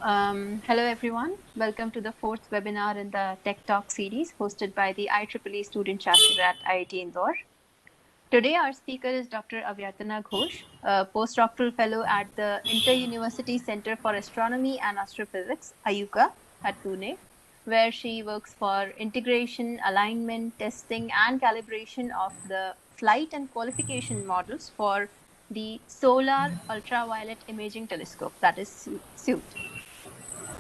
Hello everyone. Welcome to the fourth webinar in the Tech Talk series hosted by the IEEE student chapter at IIT Indore. Today our speaker is Dr. Avyartana Ghosh, a postdoctoral fellow at the Inter-University Center for Astronomy and Astrophysics, IUCA, at Pune, where she works for integration, alignment, testing, and calibration of the flight and qualification models for the Solar Ultraviolet Imaging Telescope, that is SUIT.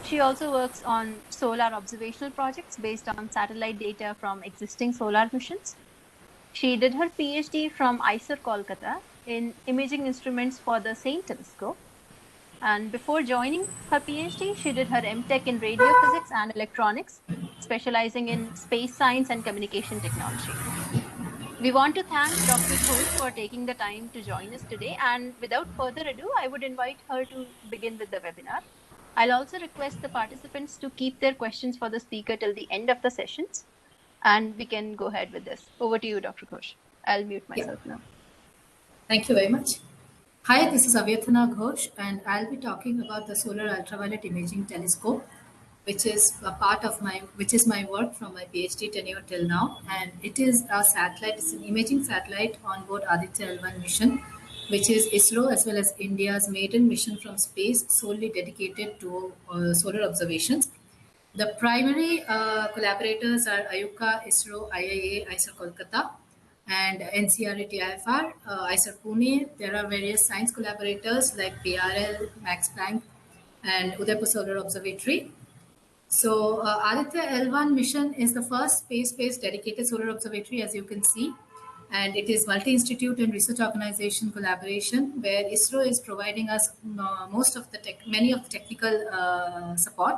She also works on solar observational projects based on satellite data from existing solar missions. She did her PhD from IISER Kolkata in imaging instruments for the same telescope. And before joining her PhD, she did her MTech in radio physics and electronics, specializing in space science and communication technology. We want to thank Dr. Ghosh for taking the time to join us today. And without further ado, I would invite her to begin with the webinar. I'll also request the participants to keep their questions for the speaker till the end of the sessions, and we can go ahead with this. Over to you, Dr. Ghosh. I'll mute myself now. Thank you very much. Hi, this is Avyartana Ghosh, and I'll be talking about the Solar Ultraviolet Imaging Telescope, which is my work from my PhD tenure till now, and it is a satellite. It's an imaging satellite on board Aditya L1 mission, which is ISRO as well as India's maiden mission from space, solely dedicated to solar observations. The primary collaborators are IUCA, ISRO, IIA, IISER Kolkata, and NCRT-IFR, IISER Pune. There are various science collaborators like PRL, Max Planck, and Udaipur Solar Observatory. So Aditya L1 mission is the first space-based dedicated solar observatory, as you can see. And it is multi-institute and research organization collaboration, where ISRO is providing us many of the technical support,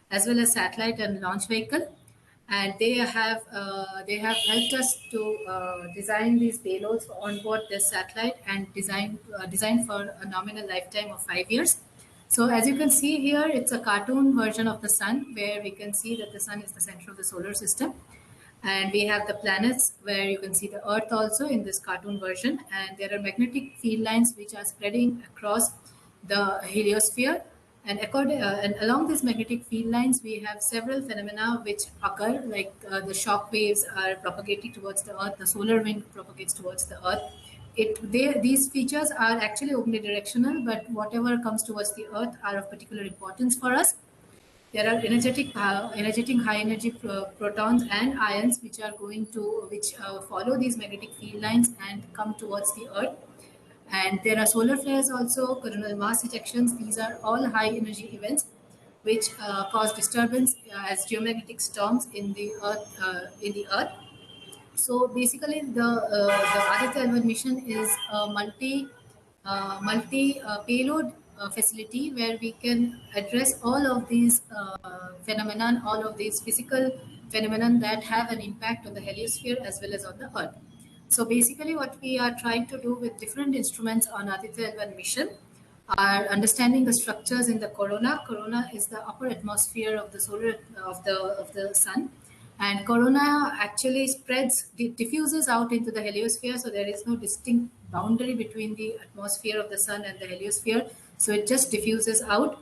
as well as satellite and launch vehicle. And they have helped us to design these payloads for onboard this satellite and design for a nominal lifetime of 5 years. So as you can see here, it's a cartoon version of the sun, where we can see that the sun is the center of the solar system. And we have the planets, where you can see the Earth also in this cartoon version. And there are magnetic field lines which are spreading across the heliosphere. And along these magnetic field lines, we have several phenomena which occur, like the shock waves are propagating towards the Earth, the solar wind propagates towards the Earth. These features are actually omnidirectional, but whatever comes towards the Earth are of particular importance for us. There are energetic high energy protons and ions which follow these magnetic field lines and come towards the Earth. And there are solar flares also, coronal mass ejections. These are all high energy events which cause disturbance as geomagnetic storms in the Earth. So basically, the Aditya L1 mission is a multi payload facility where we can address all of these phenomenon, all of these physical phenomenon that have an impact on the heliosphere as well as on the Earth. So basically, what we are trying to do with different instruments on Aditya L1 mission are understanding the structures in the corona. Corona is the upper atmosphere of the of the sun. And corona actually diffuses out into the heliosphere. So there is no distinct boundary between the atmosphere of the sun and the heliosphere. So it just diffuses out.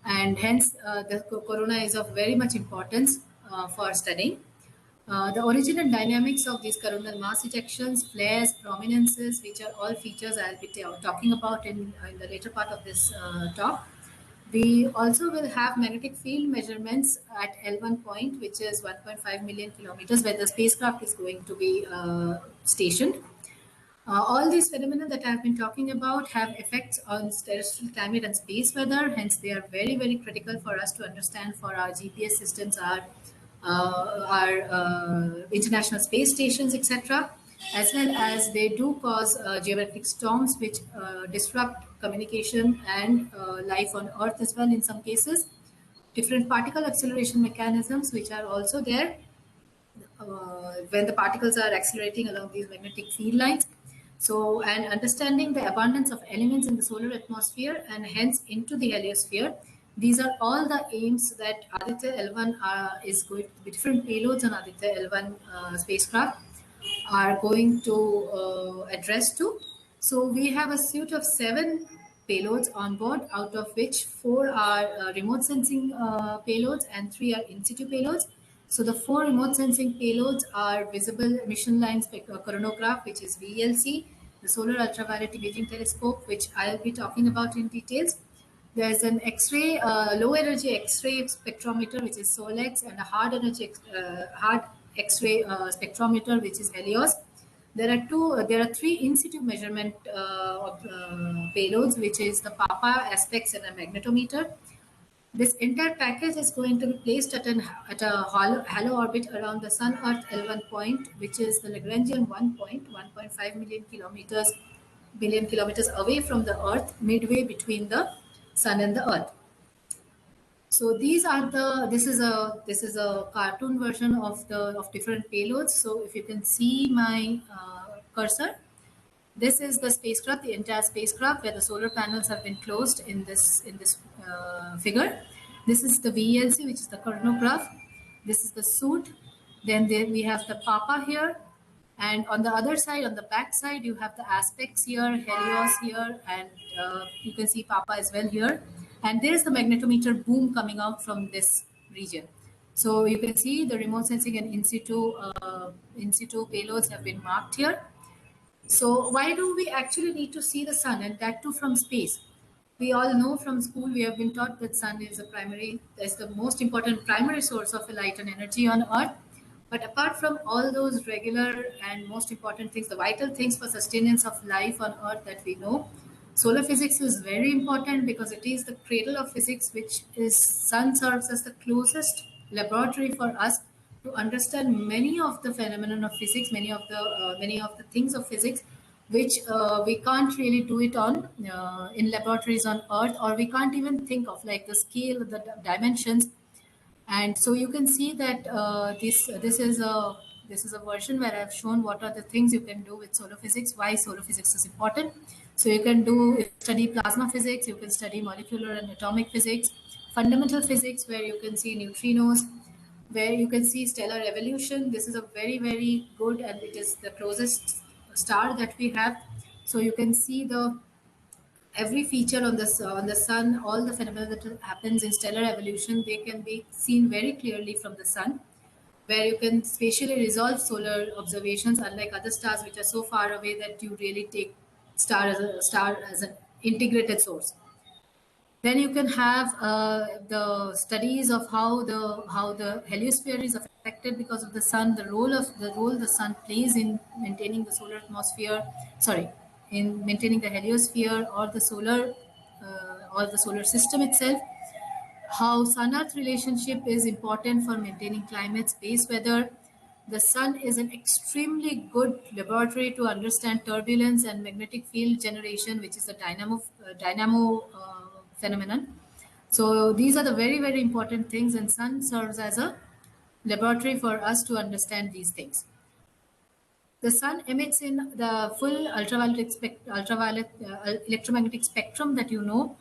And hence, the corona is of very much importance for studying. The origin and dynamics of these coronal mass ejections, flares, prominences, which are all features I'll be talking about in the later part of this talk. We also will have magnetic field measurements at L1 point, which is 1.5 million kilometers, where the spacecraft is going to be stationed. All these phenomena that I've been talking about have effects on terrestrial climate and space weather. Hence, they are very, very critical for us to understand for our GPS systems, our international space stations, etc. As well as they do cause geomagnetic storms, which disrupt communication and life on Earth as well in some cases. Different particle acceleration mechanisms, which are also there when the particles are accelerating along these magnetic field lines. So, and understanding the abundance of elements in the solar atmosphere and hence into the heliosphere. These are all the aims that Aditya L1 is going to be. Different payloads on Aditya L1 spacecraft are going to address to. So we have a suite of 7 payloads on board, out of which 4 are remote sensing payloads and 3 are in situ payloads. So the 4 remote sensing payloads are visible emission line coronagraph, which is VLC, the solar ultraviolet imaging telescope, which I'll be talking about in details. There's an X-ray, low energy X-ray spectrometer, which is SOLEX, and a hard X-ray spectrometer, which is Helios. There are 3 in situ measurement of payloads, which is the PAPA, aspects, and a magnetometer. This entire package is going to be placed at a halo orbit around the Sun Earth L1 point, which is the Lagrangian 1 point, 1.5 billion kilometers away from the Earth, midway between the Sun and the Earth. So this is a cartoon version of different payloads. So if you can see my cursor, this is the spacecraft, the entire spacecraft, where the solar panels have been closed in this figure. This is the VLC, which is the coronagraph. This is the suit. Then we have the PAPA here, and on the other side, on the back side, you have the aspects here, Helios here, and you can see PAPA as well here. And there's the magnetometer boom coming out from this region. So you can see the remote sensing and in situ payloads have been marked here. So why do we actually need to see the sun, and that too from space? We all know from school, we have been taught that sun is the most important primary source of light and energy on Earth. But apart from all those regular and most important things, the vital things for sustenance of life on Earth that we know, solar physics is very important because it is the cradle of physics, which is sun serves as the closest laboratory for us to understand many of the phenomenon of physics, many of the things of physics, which we can't really do it on in laboratories on Earth, or we can't even think of, like the scale, the dimensions. And so you can see that this is a version where I've shown what are the things you can do with solar physics, why solar physics is important. So you can study plasma physics, you can study molecular and atomic physics, fundamental physics, where you can see neutrinos, where you can see stellar evolution. This is a very, very good, and it is the closest star that we have. So you can see every feature on the sun, all the phenomena that happens in stellar evolution, they can be seen very clearly from the sun, where you can spatially resolve solar observations, unlike other stars which are so far away that you really take star as an integrated source. Then you can have the studies of how the heliosphere is affected because of the sun, the role the sun plays in maintaining the solar atmosphere, sorry, in maintaining the heliosphere or the solar system itself. How sun-earth relationship is important for maintaining climate, space weather. The sun is an extremely good laboratory to understand turbulence and magnetic field generation, which is the dynamo phenomenon. So these are the very, very important things, and sun serves as a laboratory for us to understand these things. The sun emits in the full ultraviolet electromagnetic spectrum that you know.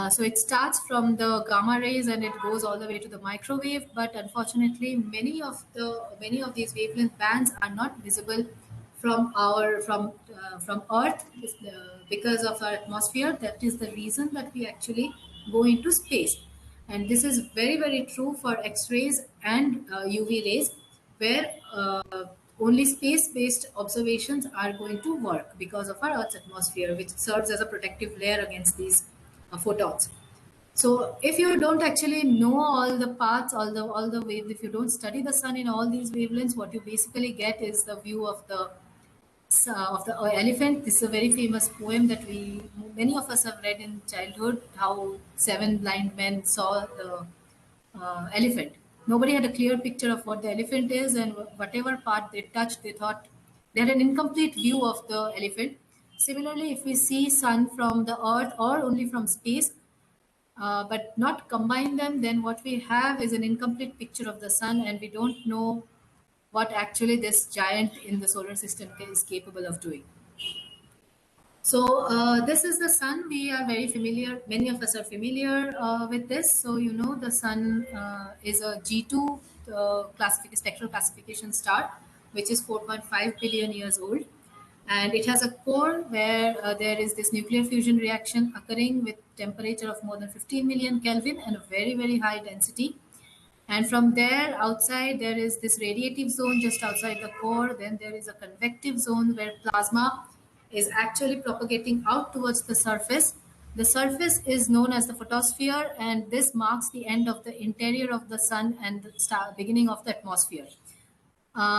So it starts from the gamma rays and it goes all the way to the microwave. But unfortunately, many of these wavelength bands are not visible from Earth because of our atmosphere. That is the reason that we actually go into space, and this is very, very true for X-rays and UV rays, where only space-based observations are going to work because of our Earth's atmosphere, which serves as a protective layer against these photons. So if you don't actually know all the paths, all the waves, if you don't study the sun in all these wavelengths, what you basically get is the view of the elephant. This is a very famous poem that many of us have read in childhood. How 7 blind men saw the elephant. Nobody had a clear picture of what the elephant is, and whatever part they touched, they thought they had an incomplete view of the elephant. Similarly, if we see sun from the earth or only from space, but not combine them, then what we have is an incomplete picture of the sun, and we don't know what actually this giant in the solar system is capable of doing. So this is the sun. We are very familiar. Many of us are familiar with this. So you know the sun is a G2 spectral classification star, which is 4.5 billion years old. and it has a core where there is this nuclear fusion reaction occurring with temperature of more than 15 million Kelvin and a very, very high density. And from there, outside, there is this radiative zone just outside the core. Then there is a convective zone where plasma is actually propagating out towards the surface. The surface is known as the photosphere, and this marks the end of the interior of the sun and the beginning of the atmosphere.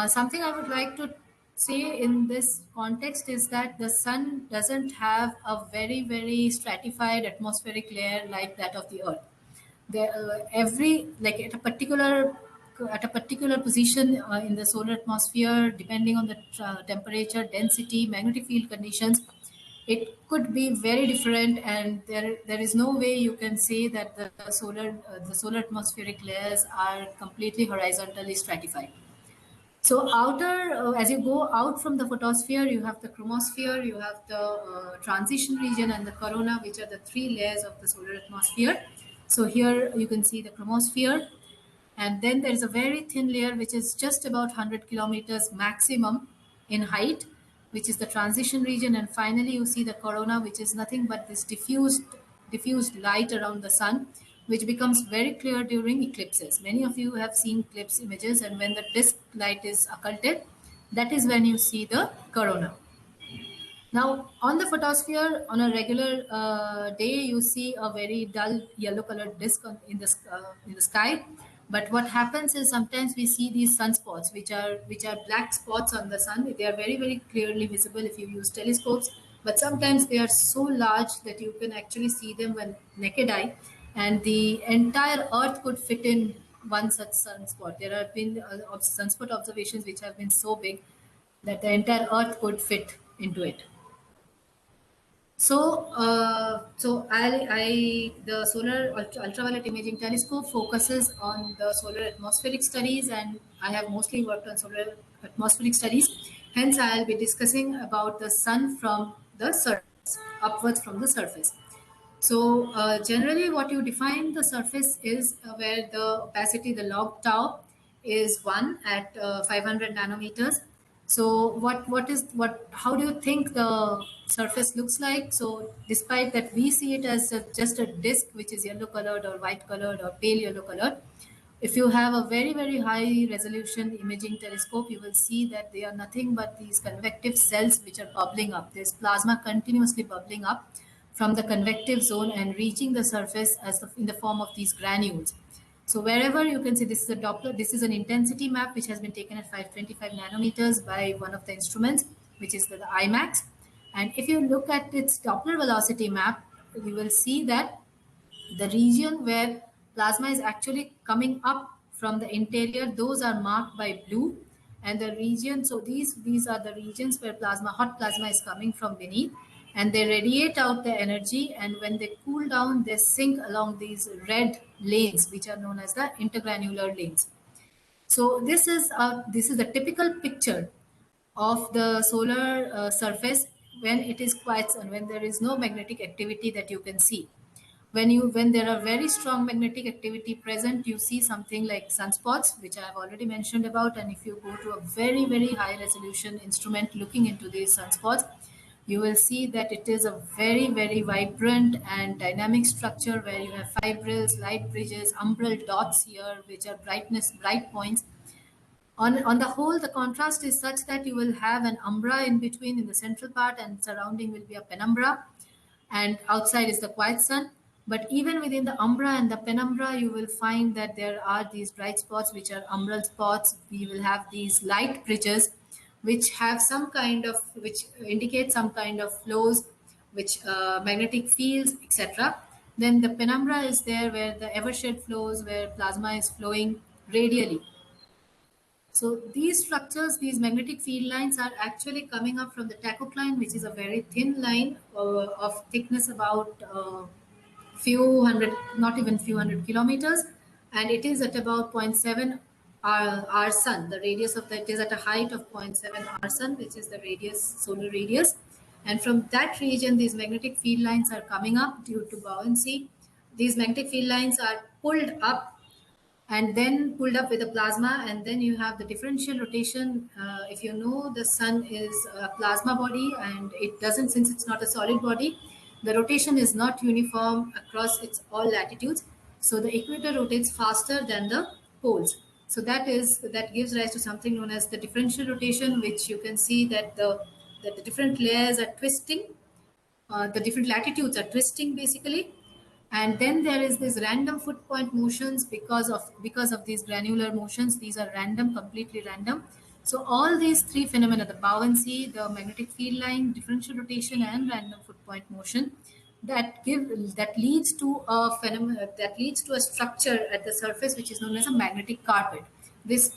Something I would like to say in this context is that the sun doesn't have a very, very stratified atmospheric layer like that of the earth. Every like at a particular position in the solar atmosphere, depending on the temperature, density, magnetic field conditions, it could be very different, and there is no way you can say that the solar atmospheric layers are completely horizontally stratified. So outer, as you go out from the photosphere, you have the chromosphere, you have the transition region, and the corona, which are the three layers of the solar atmosphere. So here you can see the chromosphere, and then there is a very thin layer which is just about 100 kilometers maximum in height, which is the transition region, and finally you see the corona, which is nothing but this diffused light around the sun, which becomes very clear during eclipses. Many of you have seen eclipse images, and when the disk light is occulted, that is when you see the corona. Now, on the photosphere, on a regular day, you see a very dull yellow-colored disk in the sky. But what happens is sometimes we see these sunspots, which are black spots on the sun. They are very, very clearly visible if you use telescopes. But sometimes they are so large that you can actually see them with naked eye, and the entire Earth could fit in one such sunspot. There have been sunspot observations which have been so big that the entire Earth could fit into it. The Solar Ultraviolet Imaging Telescope focuses on the solar atmospheric studies, and I have mostly worked on solar atmospheric studies. Hence, I'll be discussing about the sun from the surface, upwards from the surface. So, generally, what you define the surface is where the opacity, the log tau, is 1 at 500 nanometers. So, how do you think the surface looks like? So, despite that, we see it as just a disk which is yellow colored or white colored or pale yellow colored. If you have a very, very high resolution imaging telescope, you will see that they are nothing but these convective cells which are bubbling up. There's plasma continuously bubbling up from the convective zone and reaching the surface in the form of these granules. So wherever you can see, this is a Doppler, this is an intensity map which has been taken at 525 nanometers by one of the instruments, which is the IMAX. And if you look at its Doppler velocity map, you will see that the region where plasma is actually coming up from the interior, those are marked by blue. And the region, so these are the regions where hot plasma is coming from beneath, and they radiate out the energy. And when they cool down, they sink along these red lanes, which are known as the intergranular lanes. So this is a typical picture of the solar surface when it is quiet and when there is no magnetic activity that you can see. When there are very strong magnetic activity present, you see something like sunspots, which I have already mentioned about. And if you go to a very, very high resolution instrument looking into these sunspots, you will see that it is a very, very vibrant and dynamic structure where you have fibrils, light bridges, umbral dots here, which are bright points. On the whole, the contrast is such that you will have an umbra in between in the central part, and surrounding will be a penumbra, and outside is the quiet sun. But even within the umbra and the penumbra, you will find that there are these bright spots, which are umbral spots. We will have these light bridges, which indicate some kind of flows, which magnetic fields, etc. Then the penumbra is there, where the evershed flows, where plasma is flowing radially. So these structures, these magnetic field lines are actually coming up from the tachocline, which is a very thin line of thickness about few hundred, not even few hundred kilometers, and it is at about zero point 0.7 R sun. The radius of it is at a height of 0.7 R sun, which is the solar radius. And from that region, these magnetic field lines are coming up due to buoyancy. These magnetic field lines are pulled up and then pulled up with a plasma, and then you have the differential rotation. If you know the sun is a plasma body and it doesn't, since it's not a solid body, the rotation is not uniform across its all latitudes. So the equator rotates faster than the poles. So that gives rise to something known as the differential rotation, which you can see that the different layers are twisting, the different latitudes are twisting basically. And then there is this random foot point motions because of these granular motions. These are random, completely random. So all these three phenomena, the buoyancy, the magnetic field line, differential rotation, and random foot point motion, that leads to a phenomenon, that leads to a structure at the surface which is known as a magnetic carpet. This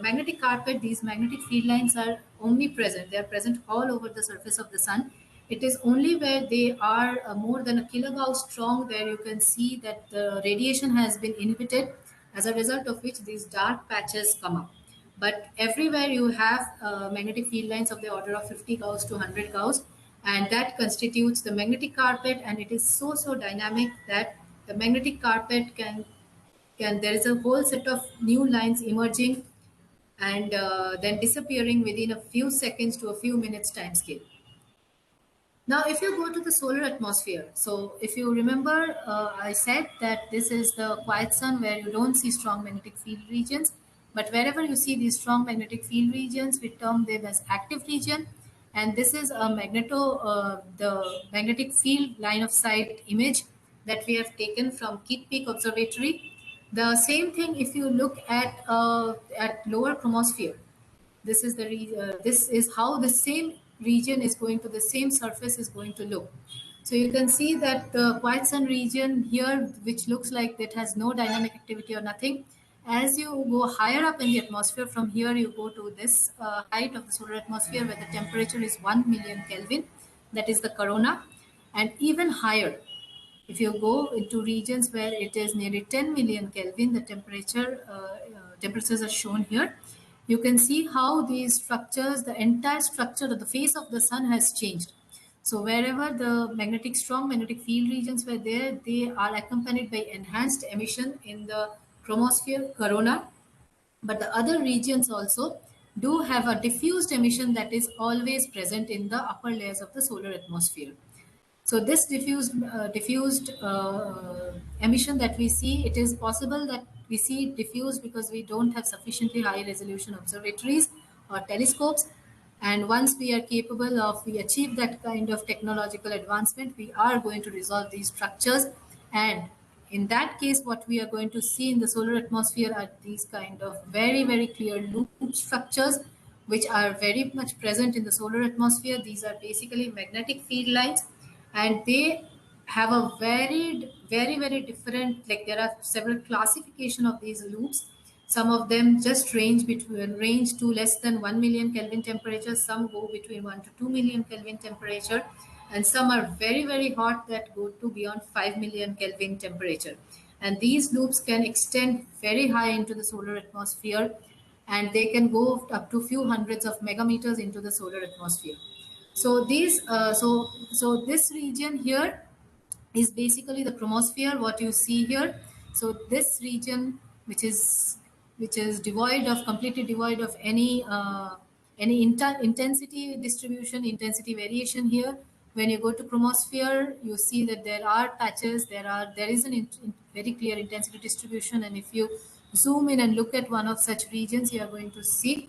magnetic carpet, these magnetic field lines are omnipresent. They are present all over the surface of the sun. It is only where they are more than a kilogauss strong where you can see that the radiation has been inhibited, as a result of which these dark patches come up. But everywhere you have magnetic field lines of the order of 50 gauss to 100 gauss, and that constitutes the magnetic carpet. And it is so dynamic that the magnetic carpet can there is a whole set of new lines emerging and then disappearing within a few seconds to a few minutes time scale. Now, if you go to the solar atmosphere, so if you remember, I said that this is the quiet sun where you don't see strong magnetic field regions, but wherever you see these strong magnetic field regions, we term them as active region. And this is a the magnetic field line of sight image that we have taken from Kitt Peak Observatory. The same thing if you look at lower chromosphere. This is how the same region is going to, the same surface is going to look. So you can see that the quiet sun region here, which looks like it has no dynamic activity or nothing, as you go higher up in the atmosphere, from here you go to this height of the solar atmosphere where the temperature is 1 million Kelvin, that is the corona, and even higher. If you go into regions where it is nearly 10 million Kelvin, the temperatures are shown here. You can see how these structures, the entire structure of the face of the sun has changed. So wherever the strong magnetic field regions were there, they are accompanied by enhanced emission in the chromosphere corona. But the other regions also do have a diffused emission that is always present in the upper layers of the solar atmosphere. So this diffused emission that we see, it is possible that we see it diffused because we don't have sufficiently high resolution observatories or telescopes. And once we achieve that kind of technological advancement, we are going to resolve these structures. And in that case, what we are going to see in the solar atmosphere are these kind of very clear loop structures, which are very much present in the solar atmosphere. These are basically magnetic field lines, and they have a very different, like there are several classification of these loops. Some of them just range to less than 1 million Kelvin temperature. Some go between 1 to 2 million Kelvin temperature, and some are very hot that go to beyond 5 million Kelvin temperature. And these loops can extend very high into the solar atmosphere, and they can go up to few hundreds of megameters into the solar atmosphere. So this region here is basically the chromosphere, what you see here. So this region, which is completely devoid of any intensity distribution, intensity variation here. When you go to chromosphere, you see that there are patches, there is very clear intensity distribution. And if you zoom in and look at one of such regions, you are going to see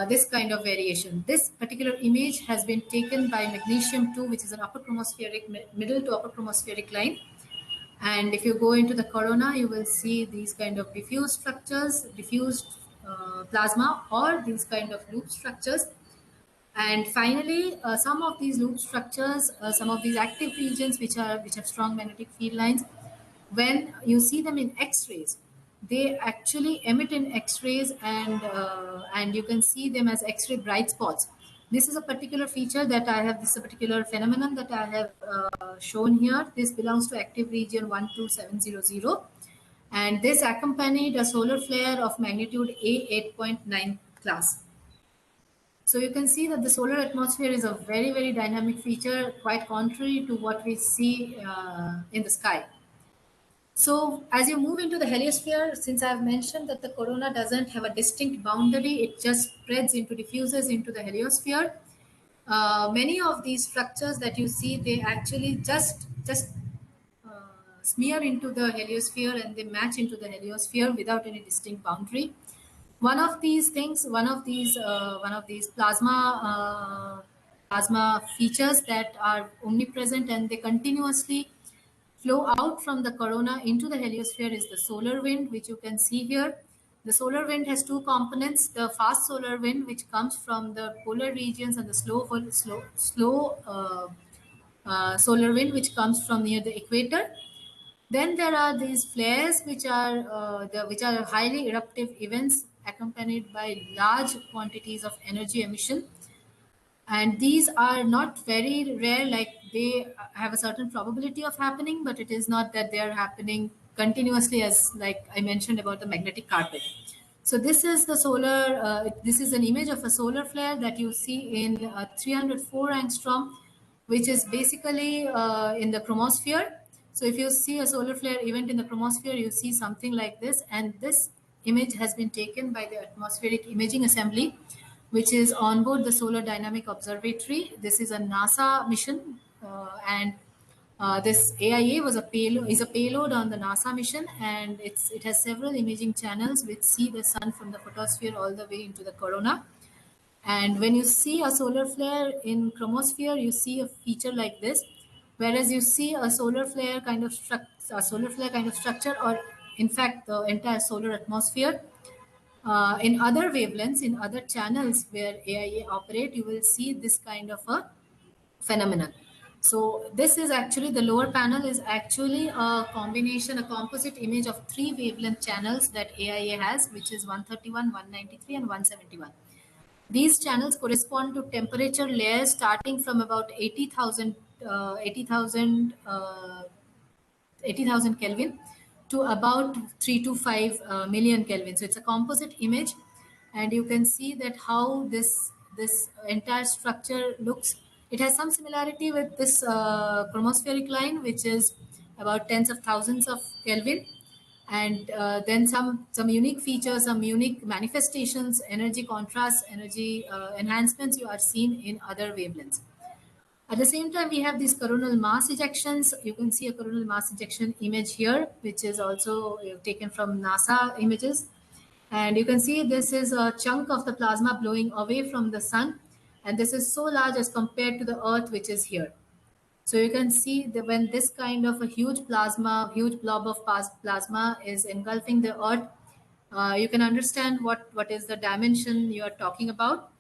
this kind of variation. This particular image has been taken by magnesium 2, which is an middle to upper chromospheric line. And if you go into the corona, you will see these kind of diffused structures, diffused plasma, or these kind of loop structures. And finally, some of these loop structures, some of these active regions which have strong magnetic field lines, when you see them in X-rays, they actually emit in X-rays, and you can see them as X-ray bright spots. This is a particular feature that I have. This is a particular phenomenon that I have shown here. This belongs to active region 12700, and this accompanied a solar flare of magnitude A 8.9 class. So you can see that the solar atmosphere is a very dynamic feature, quite contrary to what we see in the sky. So as you move into the heliosphere, since I've mentioned that the corona doesn't have a distinct boundary, it just spreads into diffuses into the heliosphere. Many of these structures that you see, they actually just smear into the heliosphere and they match into the heliosphere without any distinct boundary. One of these things, one of these plasma features that are omnipresent and they continuously flow out from the corona into the heliosphere is the solar wind, which you can see here. The solar wind has two components: the fast solar wind, which comes from the polar regions, and the slow solar wind, which comes from near the equator. Then there are these flares, which are highly eruptive events accompanied by large quantities of energy emission, and these are not very rare. Like, they have a certain probability of happening, but it is not that they are happening continuously, as like I mentioned about the magnetic carpet. So this is the solar. This is an image of a solar flare that you see in 304 angstrom, which is basically in the chromosphere. So if you see a solar flare event in the chromosphere, you see something like this. And this image has been taken by the Atmospheric Imaging Assembly, which is on board the Solar Dynamic Observatory. This is a NASA mission, and this AIA is a payload on the NASA mission, and it has several imaging channels which see the sun from the photosphere all the way into the corona. And when you see a solar flare in chromosphere, you see a feature like this, whereas you see a solar flare kind of structure, or in fact the entire solar atmosphere. In other wavelengths, in other channels where AIA operate, you will see this kind of a phenomenon. So this is actually, the lower panel is actually a combination, a composite image of three wavelength channels that AIA has, which is 131, 193, and 171. These channels correspond to temperature layers starting from about 80,000 Kelvin to about 3 to 5 million Kelvin. So it's a composite image, and you can see that how this entire structure looks. It has some similarity with this chromospheric line, which is about tens of thousands of Kelvin, and then some unique features, some unique manifestations, energy contrast, energy enhancements you are seen in other wavelengths. At the same time, we have these coronal mass ejections. You can see a coronal mass ejection image here, which is also taken from NASA images. And you can see this is a chunk of the plasma blowing away from the sun. And this is so large as compared to the Earth, which is here. So you can see that when this kind of a huge blob of plasma is engulfing the Earth, you can understand what is the dimension you are talking about.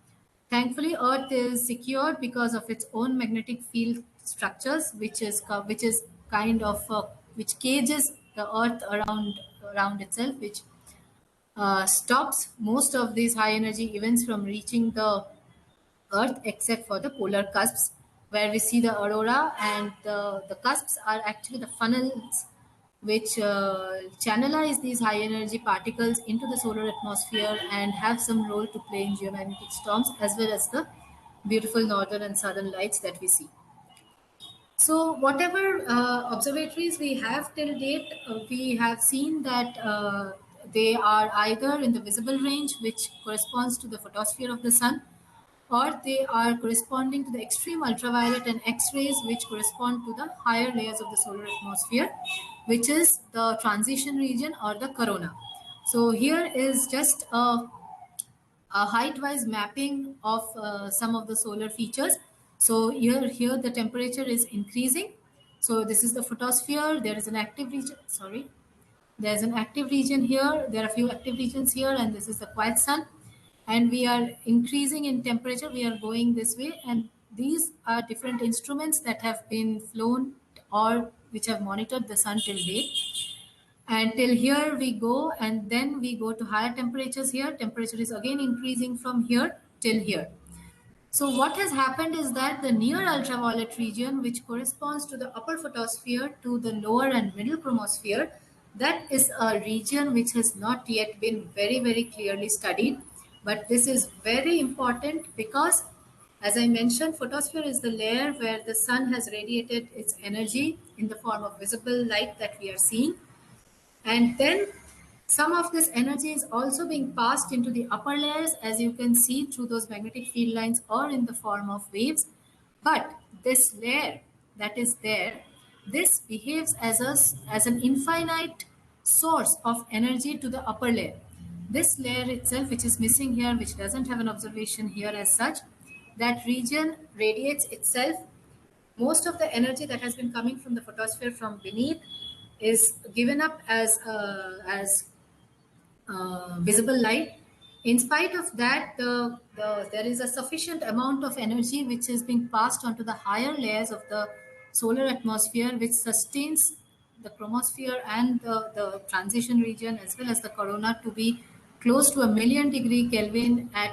Thankfully, Earth is secured because of its own magnetic field structures, which is kind of which cages the Earth around itself, which stops most of these high energy events from reaching the Earth, except for the polar cusps, where we see the aurora, and the cusps are actually the funnels which channelize these high energy particles into the solar atmosphere and have some role to play in geomagnetic storms, as well as the beautiful northern and southern lights that we see. So, whatever observatories we have till date, we have seen that they are either in the visible range, which corresponds to the photosphere of the sun, or they are corresponding to the extreme ultraviolet and X-rays, which correspond to the higher layers of the solar atmosphere, which is the transition region or the corona. So here is just a height-wise mapping of some of the solar features. So here the temperature is increasing. So this is the photosphere. There is an active region. Sorry, there's an active region here. There are a few active regions here, and this is the quiet sun. And we are increasing in temperature. We are going this way, and these are different instruments that have been flown or which have monitored the sun till date. And till here we go, and then we go to higher temperatures here. Temperature is again increasing from here till here. So what has happened is that the near ultraviolet region, which corresponds to the upper photosphere to the lower and middle chromosphere, that is a region which has not yet been very clearly studied. But this is very important because, as I mentioned, photosphere is the layer where the sun has radiated its energy in the form of visible light that we are seeing. And then some of this energy is also being passed into the upper layers, as you can see through those magnetic field lines or in the form of waves. But this layer that is there, this behaves as an infinite source of energy to the upper layer. This layer itself, which is missing here, which doesn't have an observation here as such, that region radiates itself. Most of the energy that has been coming from the photosphere from beneath is given up as visible light. In spite of that, there is a sufficient amount of energy which is being passed on to the higher layers of the solar atmosphere, which sustains the chromosphere and the transition region as well as the corona to be close to 1,000,000 degree Kelvin at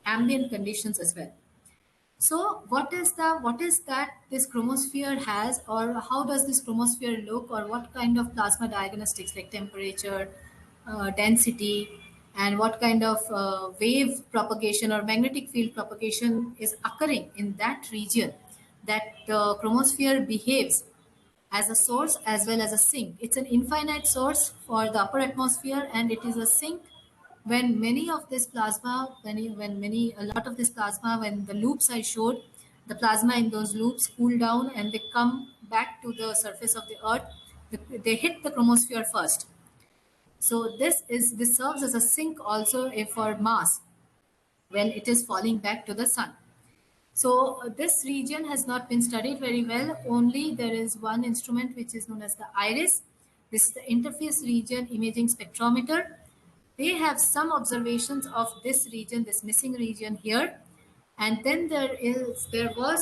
ambient conditions as well. So what is that this chromosphere has, or how does this chromosphere look, or what kind of plasma diagnostics like temperature, density, and what kind of wave propagation or magnetic field propagation is occurring in that region, that the chromosphere behaves as a source as well as a sink. It's an infinite source for the upper atmosphere, and it is a sink when many of this plasma, a lot of this plasma, when the loops I showed, the plasma in those loops cool down and they come back to the surface of the earth, they hit the chromosphere first. So this serves as a sink also for mass when it is falling back to the sun. So this region has not been studied very well. Only there is one instrument which is known as the IRIS. This is the interface region imaging spectrometer. They have some observations of this region, this missing region here. And then there were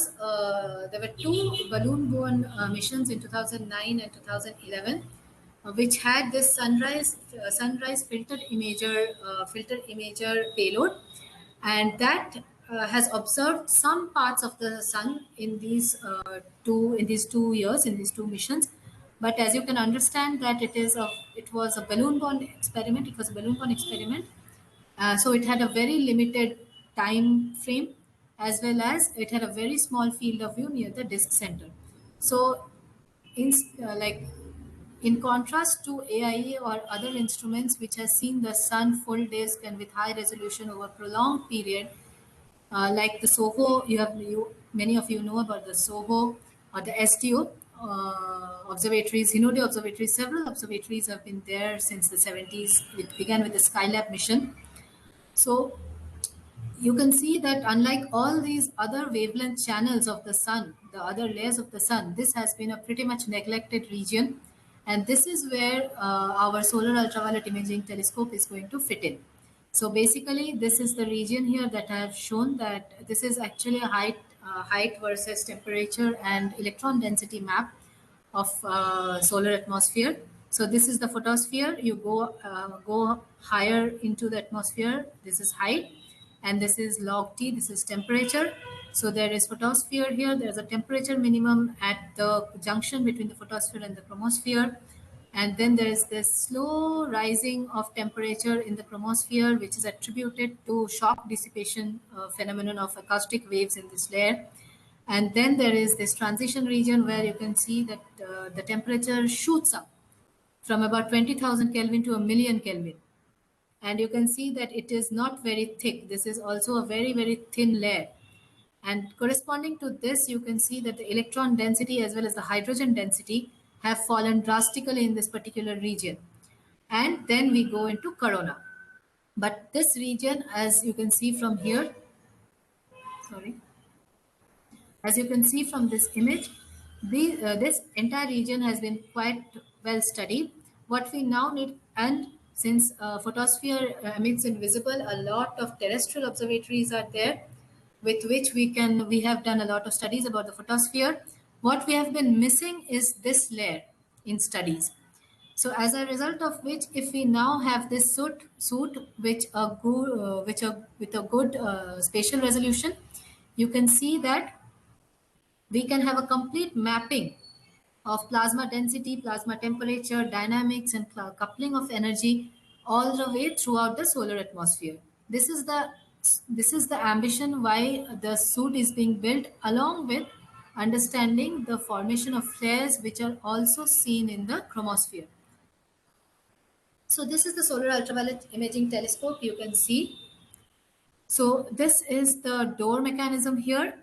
two balloon-borne missions in 2009 and 2011, which had this sunrise filter imager payload, and that has observed some parts of the sun in these 2 years, in these two missions. But as you can understand that it was a balloon-borne experiment. It was a balloon-borne experiment, so it had a very limited time frame, as well as it had a very small field of view near the disk center. So, in like in contrast to AIE or other instruments which has seen the sun full disk and with high resolution over prolonged period, like the SOHO, many of you know about the SOHO or the SDO observatories, Hinode observatories. Several observatories have been there since the 70s. It began with the Skylab mission. So you can see that unlike all these other wavelength channels of the sun, the other layers of the sun, this has been a pretty much neglected region. And this is where our solar ultraviolet imaging telescope is going to fit in. So basically, this is the region here that I have shown, that this is actually a height versus temperature and electron density map of solar atmosphere. So this is the photosphere. You go higher into the atmosphere. This is height, and this is log T. This is temperature. So there is photosphere here. There is a temperature minimum at the junction between the photosphere and the chromosphere. And then there is this slow rising of temperature in the chromosphere, which is attributed to shock dissipation phenomenon of acoustic waves in this layer. And then there is this transition region where you can see that the temperature shoots up from about 20,000 Kelvin to 1,000,000 Kelvin. And you can see that it is not very thick. This is also a very, very thin layer. And corresponding to this, you can see that the electron density as well as the hydrogen density have fallen drastically in this particular region. And then we go into corona. But this region, as you can see from here, sorry, as you can see from this image, this entire region has been quite well studied. What we now need, and since photosphere emits invisible, a lot of terrestrial observatories are there, with which we have done a lot of studies about the photosphere. What we have been missing is this layer in studies. So as a result of which, if we now have this suit with a good spatial resolution, you can see that we can have a complete mapping of plasma density, plasma temperature, dynamics, and coupling of energy all the way throughout the solar atmosphere. This is the ambition why the suit is being built, along with understanding the formation of flares which are also seen in the chromosphere. So this is the solar ultraviolet imaging telescope you can see. So this is the door mechanism here,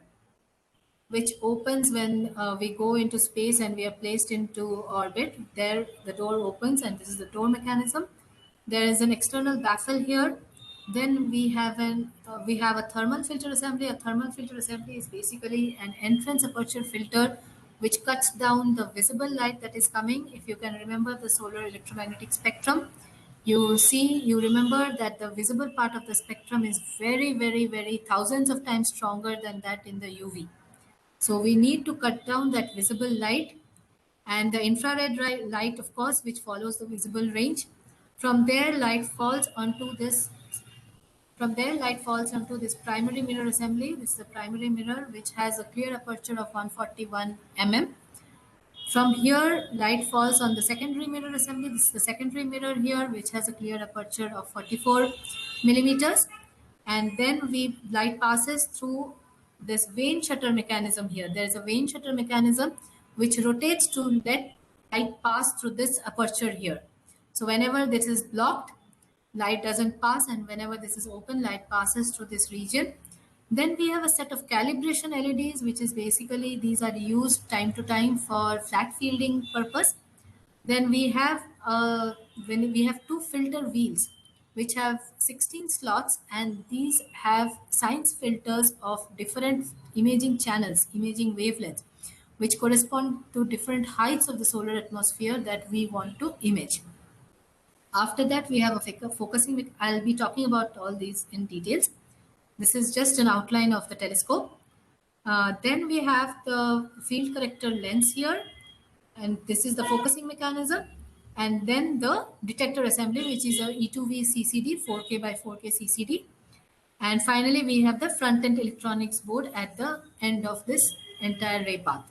which opens when we go into space and we are placed into orbit. There the door opens and this is the door mechanism. There is an external baffle here. Then we have a thermal filter assembly. A thermal filter assembly is basically an entrance aperture filter which cuts down the visible light that is coming. If you can remember the solar electromagnetic spectrum, you remember that the visible part of the spectrum is very, very, very thousands of times stronger than that in the UV. So we need to cut down that visible light, and the infrared light, of course, which follows the visible range. From there, light falls onto this. From there, light falls onto this primary mirror assembly. This is a primary mirror which has a clear aperture of 141 mm. From here, light falls on the secondary mirror assembly. This is the secondary mirror here, which has a clear aperture of 44 millimeters. And then light passes through this vane shutter mechanism here. There is a vane shutter mechanism which rotates to let light pass through this aperture here. So whenever this is blocked, light doesn't pass, and whenever this is open, light passes through this region. Then we have a set of calibration LEDs, which is basically these are used time to time for flat fielding purpose. Then we have two filter wheels which have 16 slots, and these have science filters of different imaging channels, imaging wavelengths, which correspond to different heights of the solar atmosphere that we want to image. After that, we have a focusing. I'll be talking about all these in details. This is just an outline of the telescope. Then we have the field corrector lens here, and this is the focusing mechanism. And then the detector assembly, which is a E2V CCD, 4K by 4K CCD. And finally, we have the front-end electronics board at the end of this entire ray path.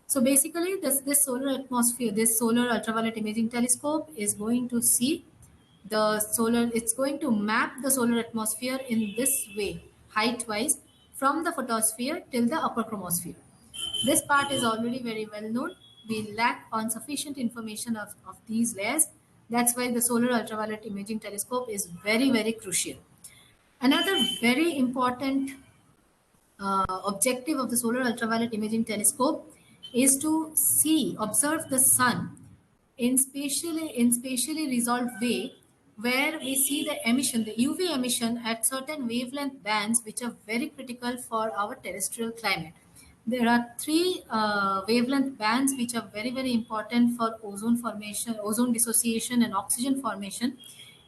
So basically, this solar atmosphere, this solar ultraviolet imaging telescope is going to see it's going to map the solar atmosphere in this way, height-wise, from the photosphere till the upper chromosphere. This part is already very well known. We lack on sufficient information of these layers. That's why the solar ultraviolet imaging telescope is very, very crucial. Another very important objective of the solar ultraviolet imaging telescope is to observe the sun in spatially resolved way, where we see the emission, the UV emission at certain wavelength bands, which are very critical for our terrestrial climate. There are three wavelength bands which are very, very important for ozone formation, ozone dissociation, and oxygen formation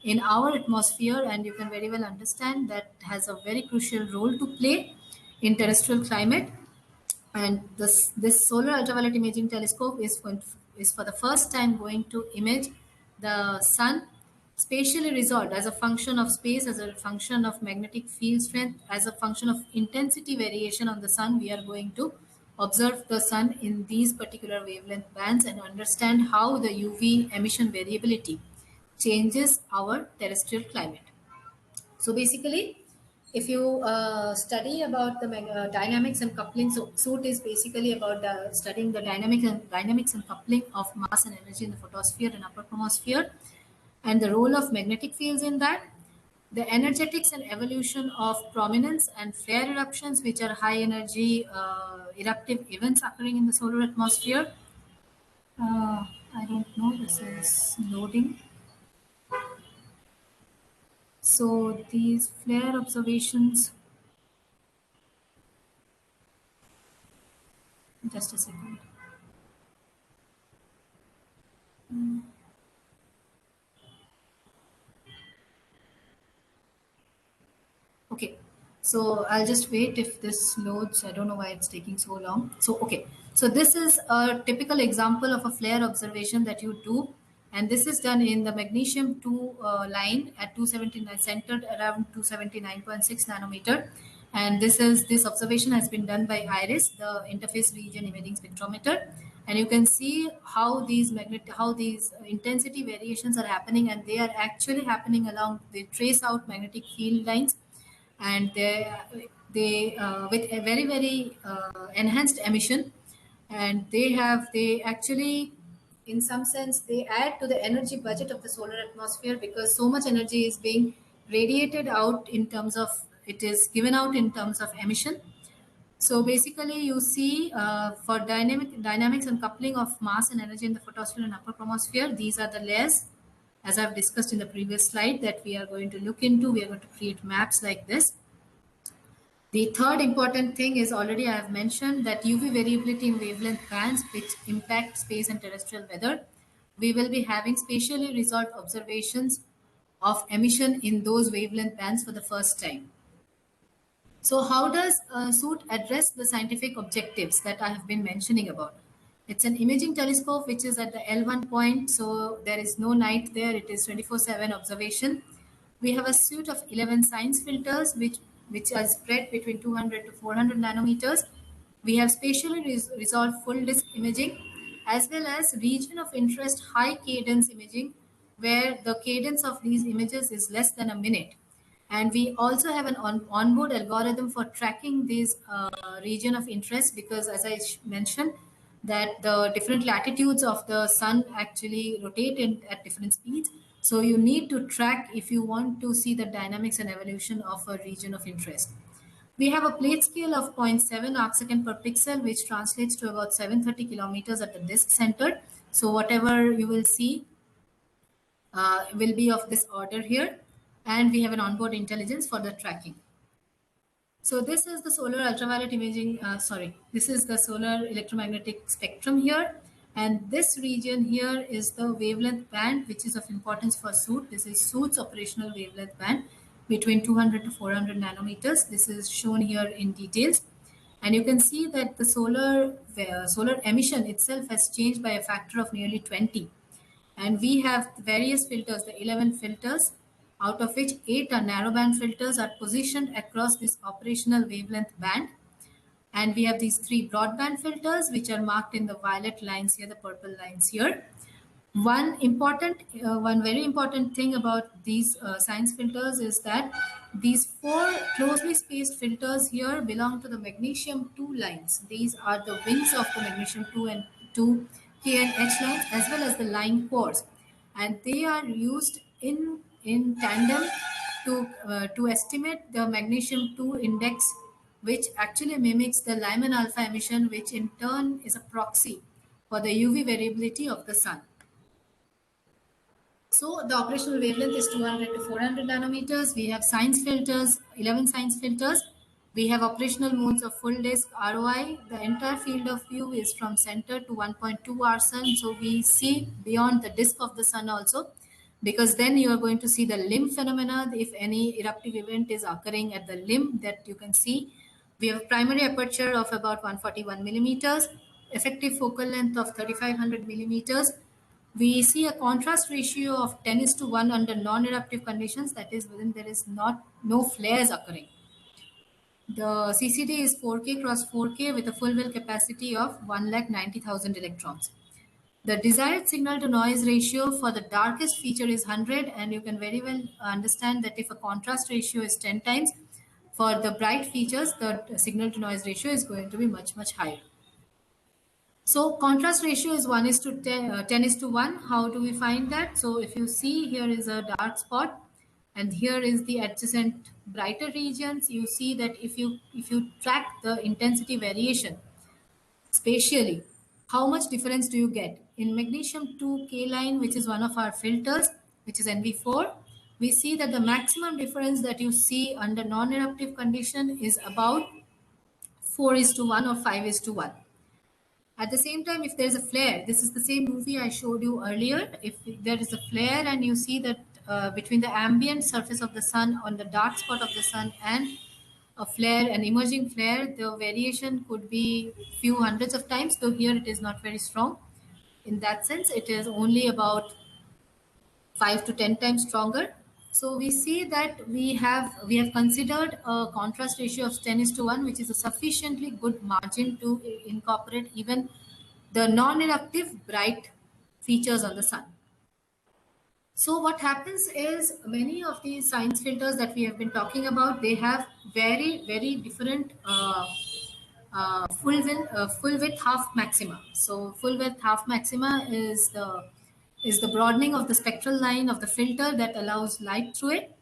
in our atmosphere. And you can very well understand that has a very crucial role to play in terrestrial climate. And this solar ultraviolet imaging telescope is for the first time going to image the sun spatially resolved as a function of space, as a function of magnetic field strength, as a function of intensity variation on the sun. We are going to observe the sun in these particular wavelength bands and understand how the UV emission variability changes our terrestrial climate. So basically, if you study about the dynamics and coupling, so SUIT is basically about studying the dynamics and coupling of mass and energy in the photosphere and upper chromosphere, and the role of magnetic fields in that, the energetics and evolution of prominence and flare eruptions, which are high energy eruptive events occurring in the solar atmosphere. I don't know, this is loading. So these flare observations, just a second. Okay, so I'll just wait if this loads. I don't know why it's taking so long. So, okay, so this is a typical example of a flare observation that you do. And this is done in the magnesium 2 line at 279, centered around 279.6 nanometer. And this observation has been done by IRIS, the interface region imaging spectrometer. And you can see how these intensity variations are happening, and they are actually happening along. They trace out magnetic field lines, and they with a very, very enhanced emission, and they actually in some sense, they add to the energy budget of the solar atmosphere because so much energy is being radiated out in terms of it is given out in terms of emission. So basically, you see for dynamics and coupling of mass and energy in the photosphere and upper chromosphere, these are the layers, as I've discussed in the previous slide, that we are going to look into. We are going to create maps like this. The third important thing is already I have mentioned that UV variability in wavelength bands which impact space and terrestrial weather. We will be having spatially resolved observations of emission in those wavelength bands for the first time. So how does SUIT address the scientific objectives that I have been mentioning about? It's an imaging telescope which is at the L1 point, so there is no night there. It is 24/7 observation. We have a suite of 11 science filters which are spread between 200 to 400 nanometers. We have spatially resolved full disk imaging as well as region of interest high cadence imaging where the cadence of these images is less than a minute. And we also have an onboard algorithm for tracking these region of interest because as I mentioned that the different latitudes of the sun actually rotate at different speeds. So you need to track if you want to see the dynamics and evolution of a region of interest. We have a plate scale of zero point 0.7 arcsecond per pixel, which translates to about 730 kilometers at the disk center. So whatever you will see will be of this order here. And we have an onboard intelligence for the tracking. So this is the solar ultraviolet imaging, this is the solar electromagnetic spectrum here. And this region here is the wavelength band, which is of importance for SUIT. This is SUIT's operational wavelength band between 200 to 400 nanometers. This is shown here in details. And you can see that the solar emission itself has changed by a factor of nearly 20. And we have various filters, the 11 filters, out of which 8 are narrowband filters are positioned across this operational wavelength band. And we have these 3 broadband filters, which are marked in the violet lines here, the purple lines here. One very important thing about these science filters is that these 4 closely spaced filters here belong to the magnesium 2 lines. These are the wings of the magnesium 2 and 2K and H lines as well as the line cores. And they are used in tandem to estimate the magnesium 2 index, which actually mimics the Lyman alpha emission, which in turn is a proxy for the UV variability of the sun. So the operational wavelength is 200 to 400 nanometers. We have science filters, 11 science filters. We have operational modes of full disk ROI. The entire field of view is from center to 1.2 hour sun. So we see beyond the disk of the sun also, because then you are going to see the limb phenomena. If any eruptive event is occurring at the limb that you can see. We have a primary aperture of about 141 millimeters, effective focal length of 3500 millimeters. We see a contrast ratio of 10:1 under non-eruptive conditions, that is when there is no flares occurring. The CCD is 4K cross 4K with a full well capacity of 1,90,000 electrons. The desired signal to noise ratio for the darkest feature is 100, and you can very well understand that if a contrast ratio is 10 times, for the bright features, the signal to noise ratio is going to be much, much higher. So contrast ratio is 1 is to 10 is to 1. How do we find that? So if you see here is a dark spot and here is the adjacent brighter regions, you see that if you track the intensity variation spatially, how much difference do you get? In magnesium 2 K line, which is one of our filters, which is NV4, we see that the maximum difference that you see under non-eruptive condition is about 4 is to 1 or 5 is to 1. At the same time, if there's a flare, this is the same movie I showed you earlier. If there is a flare and you see that between the ambient surface of the sun on the dark spot of the sun and a flare, an emerging flare, the variation could be few hundreds of times, though here it is not very strong. In that sense, it is only about 5 to 10 times stronger. So we see that we have considered a contrast ratio of 10 is to 1, which is a sufficiently good margin to incorporate even the non-eruptive bright features on the sun. So what happens is many of these science filters that we have been talking about, they have very, very different full width half maxima. So full width half maxima is the broadening of the spectral line of the filter that allows light through it.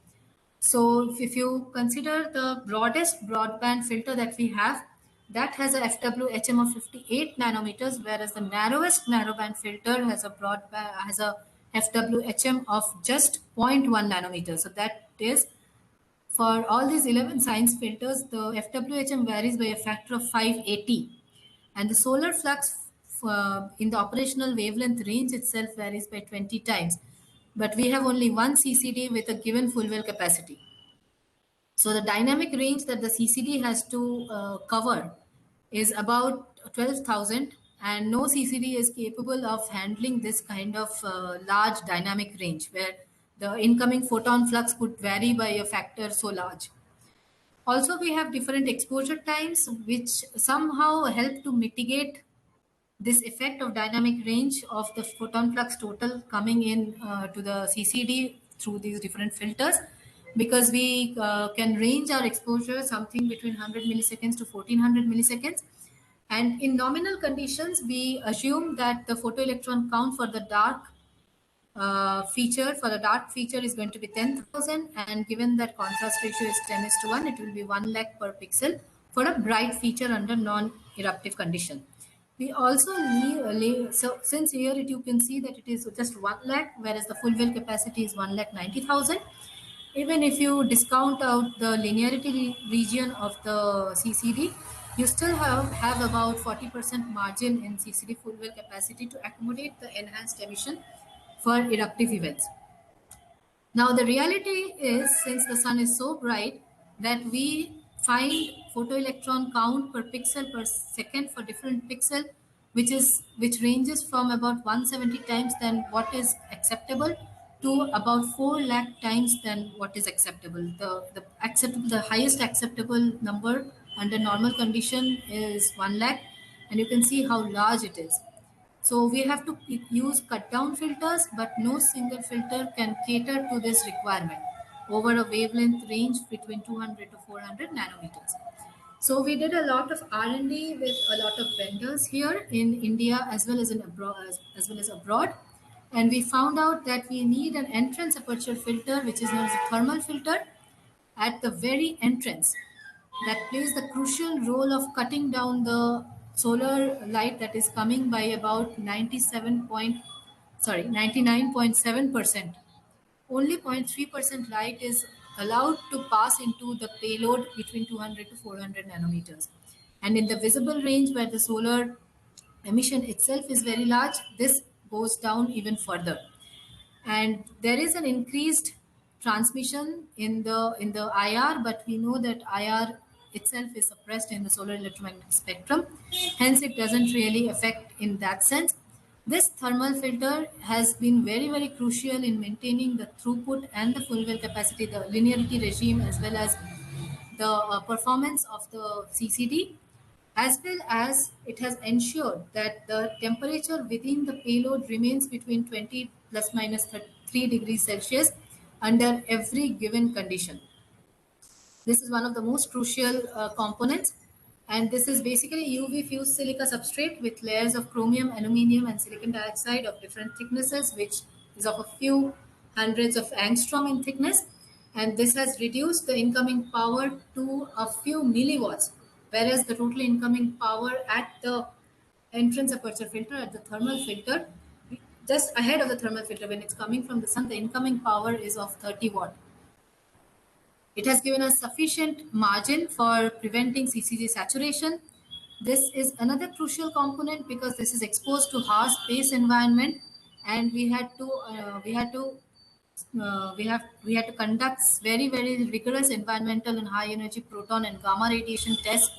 So if you consider the broadest broadband filter that we have, that has a FWHM of 58 nanometers, whereas the narrowest narrowband filter has a FWHM of just zero point 0.1 nanometers. So that is for all these 11 science filters, the FWHM varies by a factor of 580, and the solar flux in the operational wavelength range itself varies by 20 times. But we have only one CCD with a given full well capacity. So the dynamic range that the CCD has to cover is about 12,000, and no CCD is capable of handling this kind of large dynamic range where the incoming photon flux could vary by a factor so large. Also, we have different exposure times, which somehow help to mitigate this effect of dynamic range of the photon flux total coming in to the CCD through these different filters, because we can range our exposure something between 100 milliseconds to 1400 milliseconds. And in nominal conditions, we assume that the photoelectron count for the dark dark feature is going to be 10,000, and given that contrast ratio is 10 is to 1, it will be 1 lakh per pixel for a bright feature under non-eruptive condition. We also so since here you can see that it is just 1 lakh, whereas the full well capacity is 1 lakh 90,000. Even if you discount out the linearity region of the CCD, you still have about 40% margin in CCD full well capacity to accommodate the enhanced emission for eruptive events. Now, the reality is, since the sun is so bright, that we find photoelectron count per pixel per second for different pixel, which ranges from about 170 times than what is acceptable to about 4 lakh times than what is acceptable. The highest acceptable number under normal condition is 1 lakh, and you can see how large it is. So we have to use cut down filters, but no single filter can cater to this requirement over a wavelength range between 200 to 400 nanometers. So we did a lot of R&D with a lot of vendors here in India as well as as well as abroad, and we found out that we need an entrance aperture filter, which is known as a thermal filter, at the very entrance, that plays the crucial role of cutting down the solar light that is coming by about 99.7%. Only 0.3% light is allowed to pass into the payload between 200 to 400 nanometers. And in the visible range where the solar emission itself is very large, this goes down even further. And there is an increased transmission in the IR, but we know that IR itself is suppressed in the solar electromagnetic spectrum, hence it doesn't really affect in that sense. This thermal filter has been very crucial in maintaining the throughput and the full well capacity, the linearity regime, as well as the performance of the CCD, as well as it has ensured that the temperature within the payload remains between 20 plus minus 3 degrees Celsius under every given condition. This is one of the most crucial components, and this is basically UV fused silica substrate with layers of chromium, aluminum, and silicon dioxide of different thicknesses, which is of a few hundreds of angstrom in thickness. And this has reduced the incoming power to a few milliwatts, whereas the total incoming power at the entrance aperture filter, at the thermal filter, just ahead of the thermal filter, when it's coming from the sun, the incoming power is of 30 watt. It has given us sufficient margin for preventing CCG saturation. This is another crucial component because this is exposed to harsh space environment, and we had to conduct very rigorous environmental and high energy proton and gamma radiation tests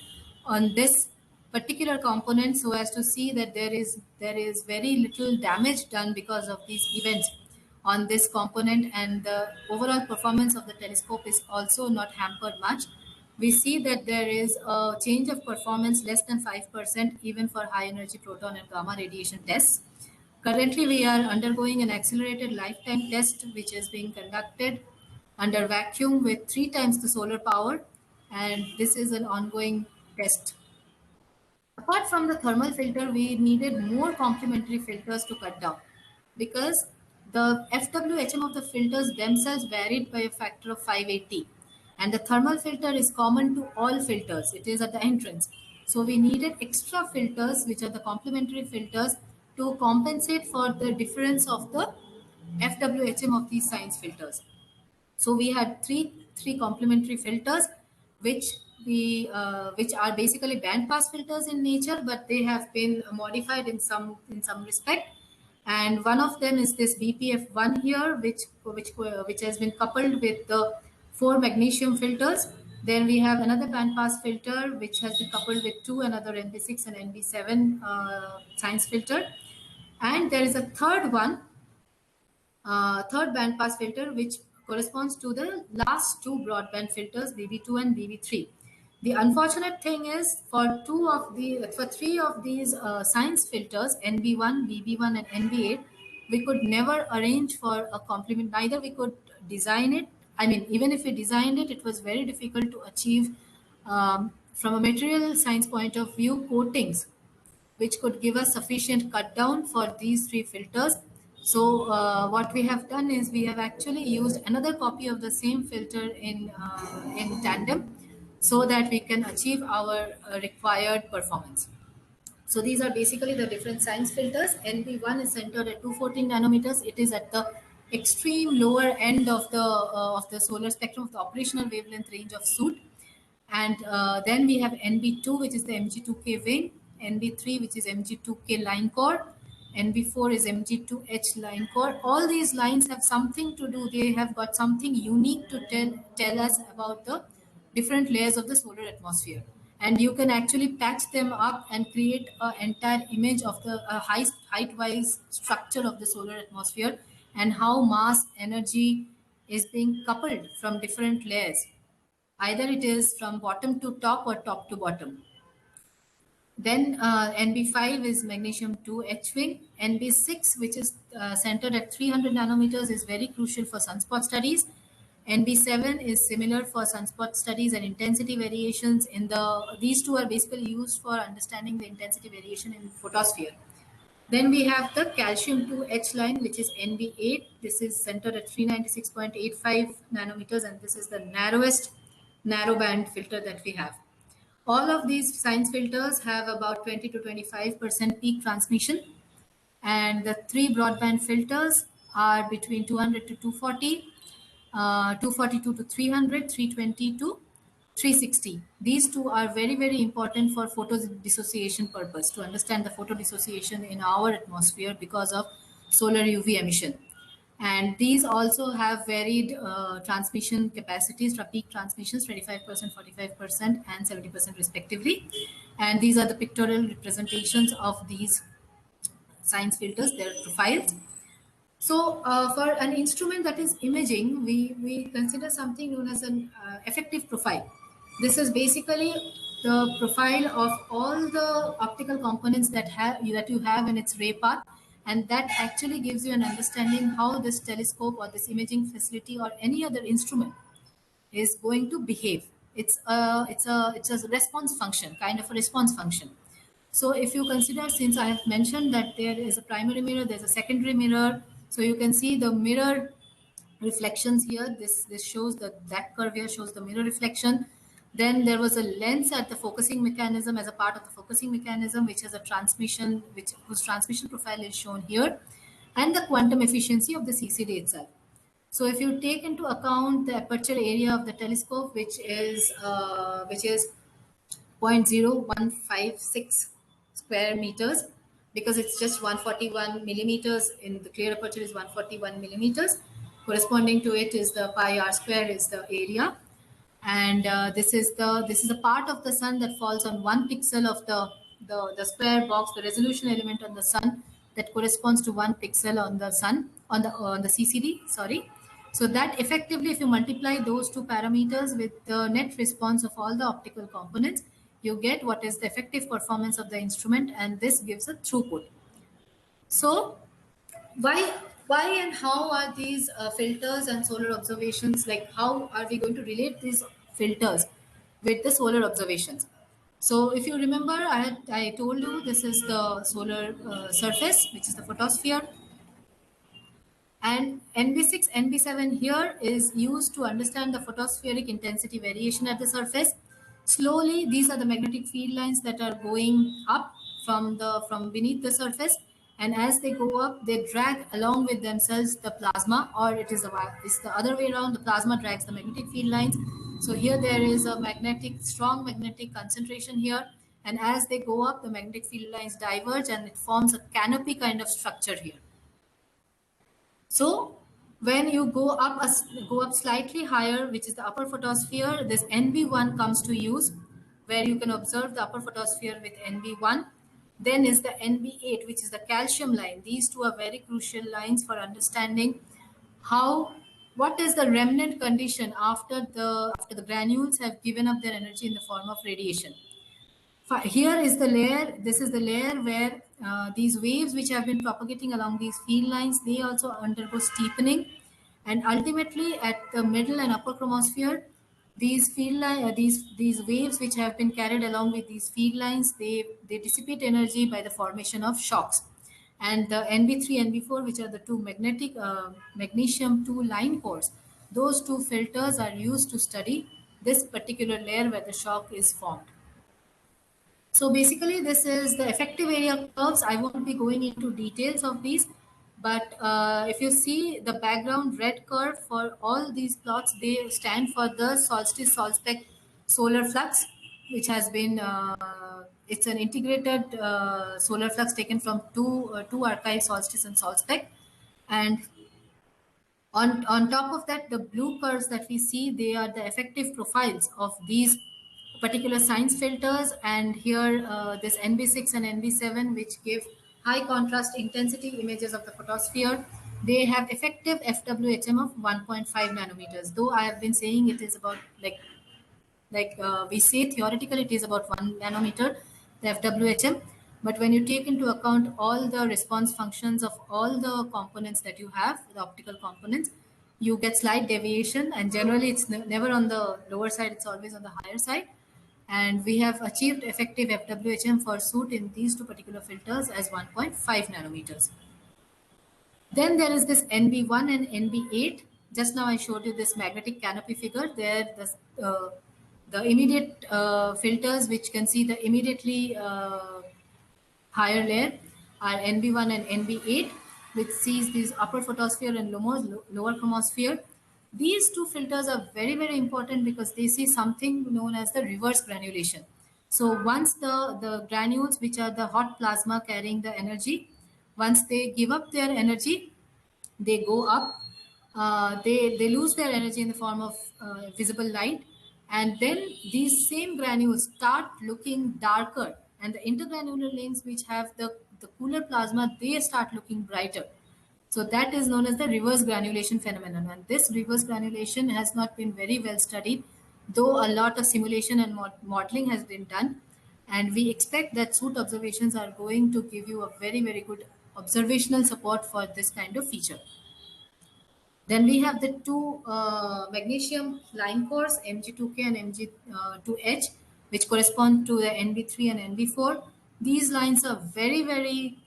on this particular component, so as to see that there is very little damage done because of these events on this component, and the overall performance of the telescope is also not hampered much. We see that there is a change of performance less than 5% even for high energy proton and gamma radiation tests. Currently, we are undergoing an accelerated lifetime test, which is being conducted under vacuum with 3 times the solar power, and this is an ongoing test. Apart from the thermal filter, we needed more complementary filters to cut down because the FWHM of the filters themselves varied by a factor of 580. And the thermal filter is common to all filters, it is at the entrance. So we needed extra filters, which are the complementary filters, to compensate for the difference of the FWHM of these science filters. So we had three complementary filters, which which are basically band pass filters in nature, but they have been modified in some respect. And one of them is this BPF1 here, which has been coupled with the four magnesium filters. Then we have another band pass filter which has been coupled with two another NB6 and NB7 science filter. And there is a third band pass filter, which corresponds to the last two broadband filters, BB2 and BB3. The unfortunate thing is for three of these science filters, NB1, BB1, and NB8, we could never arrange for a complement. Neither we could design it. I mean, even if we designed it, it was very difficult to achieve from a material science point of view coatings which could give us sufficient cut down for these three filters. So what we have done is we have actually used another copy of the same filter in tandem so that we can achieve our required performance. So these are basically the different science filters. NB1 is centered at 214 nanometers. It is at the extreme lower end of the solar spectrum of the operational wavelength range of soot. And then we have NB2, which is the Mg2K wing, NB3, which is Mg2K line core, NB4 is Mg2H line core. All these lines have something to do, they have got something unique to tell us about the different layers of the solar atmosphere. And you can actually patch them up and create an entire image of the height-wise structure of the solar atmosphere and how mass energy is being coupled from different layers. Either it is from bottom to top or top to bottom. Then NB5 is magnesium 2 H wing. NB6, which is centered at 300 nanometers, is very crucial for sunspot studies. NB7 is similar for sunspot studies and intensity variations in these two are basically used for understanding the intensity variation in photosphere. Then we have the calcium 2H line, which is NB8. This is centered at 396.85 nanometers, and this is the narrowest narrowband filter that we have. All of these science filters have about 20 to 25% peak transmission, and the three broadband filters are between 200 to 240, 242 to 300, 320 to 360. These two are very, very important for photo dissociation purpose to understand the photo dissociation in our atmosphere because of solar UV emission. And these also have varied transmission capacities for peak transmissions, 25%, 45%, and 70% respectively. And these are the pictorial representations of these science filters, their profiles. So for an instrument that is imaging, we consider something known as an effective profile. This is basically the profile of all the optical components that you have in its ray path, and that actually gives you an understanding how this telescope or this imaging facility or any other instrument is going to behave. It's a response function, kind of a response function. So if you consider, since I have mentioned that there is a primary mirror, there's a secondary mirror. So you can see the mirror reflections here. This shows that curve here shows the mirror reflection. Then there was a lens at the focusing mechanism as a part of the focusing mechanism, which has a transmission, whose transmission profile is shown here, and the quantum efficiency of the CCD itself. So if you take into account the aperture area of the telescope, which is 0.0156 square meters, because it's just 141 millimeters in the clear aperture is 141 millimeters. Corresponding to it is the pi r square is the area, and this is a part of the sun that falls on 1 pixel of the square box, the resolution element on the sun that corresponds to 1 pixel on the sun on the CCD. Sorry. So that effectively, if you multiply those two parameters with the net response of all the optical components, you get what is the effective performance of the instrument, and this gives a throughput. So why and how are these filters and solar observations, like how are we going to relate these filters with the solar observations? So if you remember, I told you this is the solar surface, which is the photosphere, and NB6, NB7 here is used to understand the photospheric intensity variation at the surface. Slowly, these are the magnetic field lines that are going up from beneath the surface, and as they go up, they drag along with themselves the plasma, or it's the other way around. The plasma drags the magnetic field lines. So here there is a strong magnetic concentration here, and as they go up, the magnetic field lines diverge, and it forms a canopy kind of structure here. So when you go up slightly higher, which is the upper photosphere, this NB1 comes to use, where you can observe the upper photosphere with NB1. Then is the NB8, which is the calcium line. These two are very crucial lines for understanding how what is the remnant condition after the granules have given up their energy in the form of radiation. Here is the layer. This is the layer where these waves which have been propagating along these field lines, they also undergo steepening. And ultimately at the middle and upper chromosphere, these waves which have been carried along with these field lines, they dissipate energy by the formation of shocks. And the NB3, NB4, which are the two magnesium 2 line cores, those two filters are used to study this particular layer where the shock is formed. So basically, this is the effective area curves. I won't be going into details of these, but if you see the background red curve for all these plots, they stand for the solstice solspec solar flux, which has been it's an integrated solar flux taken from two archive solstice and solspec, and on top of that, the blue curves that we see, they are the effective profiles of these particular science filters. And here, this NB6 and NB7, which give high contrast intensity images of the photosphere, they have effective FWHM of 1.5 nanometers. Though I have been saying it is about we say theoretically it is about 1 nanometer, the FWHM. But when you take into account all the response functions of all the components that you have, the optical components, you get slight deviation, and generally it's never on the lower side, it's always on the higher side. And we have achieved effective FWHM for soot in these two particular filters as 1.5 nanometers. Then there is this NB1 and NB8. Just now I showed you this magnetic canopy figure. There, the immediate filters, which can see the immediately higher layer, are NB1 and NB8, which sees these upper photosphere and lower chromosphere. These two filters are very, very important because they see something known as the reverse granulation. So once the granules, which are the hot plasma carrying the energy, once they give up their energy, they go up. They lose their energy in the form of visible light, and then these same granules start looking darker, and the intergranular lanes which have the cooler plasma, they start looking brighter. So that is known as the reverse granulation phenomenon, and this reverse granulation has not been very well studied, though a lot of simulation and modeling has been done. And we expect that soot observations are going to give you a very, very good observational support for this kind of feature. Then we have the two magnesium line cores, Mg2K and Mg2H, which correspond to the NB3 and NB4. These lines are very, very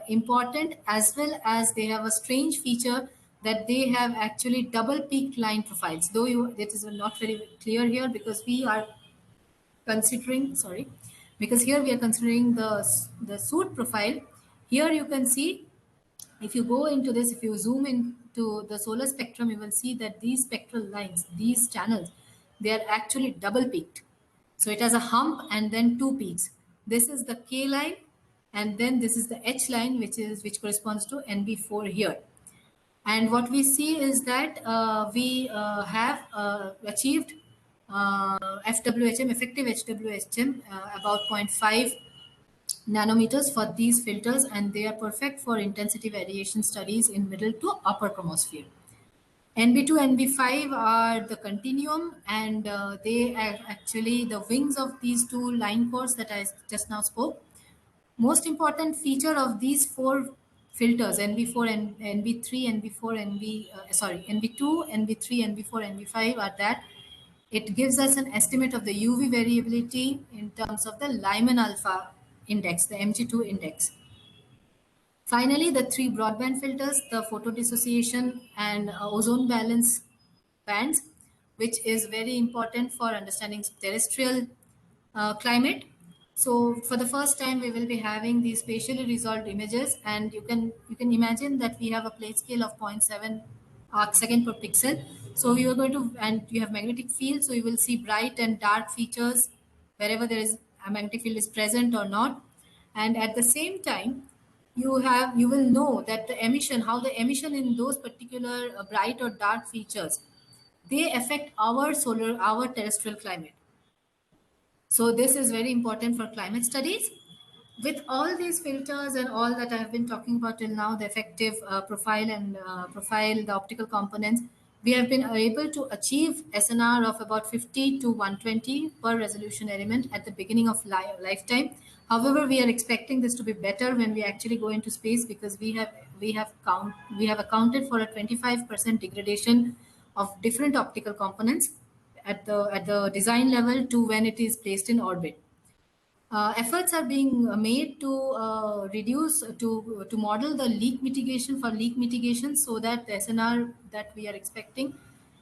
important, as well as they have a strange feature that they have actually double peaked line profiles. Though it is not very clear here because we are considering, sorry, because here we are considering the soot profile. Here you can see, if you go into this, if you zoom into the solar spectrum, you will see that these spectral lines, these channels, they are actually double peaked. So it has a hump and then two peaks. This is the K line, and then this is the H line, which corresponds to NB4 here. And what we see is that we have achieved FWHM, effective HWHM, about 0.5 nanometers for these filters, and they are perfect for intensity variation studies in middle to upper chromosphere. NB2, NB5 are the continuum, and they are actually the wings of these two line cores that I just now spoke. Most important feature of these four filters, NB4 and NB3, NB4, NB2, NB3, NB4, NB5, are that It gives us an estimate of the UV variability in terms of the Lyman alpha index, the Mg2 index. Finally, the three broadband filters, the photo dissociation and ozone balance bands, which is very important for understanding terrestrial climate. So for the first time, we will be having these spatially resolved images, and you can imagine that we have a plate scale of zero point 0.7 arc second per pixel. So you are going to, and you have magnetic field, so you will see bright and dark features wherever there is a magnetic field is present or not. And at the same time, you will know that the emission, how the emission in those particular bright or dark features, they affect our terrestrial climate. So this is very important for climate studies. With all these filters and all that I have been talking about till now, the effective profile and profile, the optical components, we have been able to achieve SNR of about 50 to 120 per resolution element at the beginning of lifetime. However, we are expecting this to be better when we actually go into space, because we have accounted for a 25% degradation of different optical components at the design level to when it is placed in orbit. Efforts are being made to reduce to model the leak mitigation, so that the SNR that we are expecting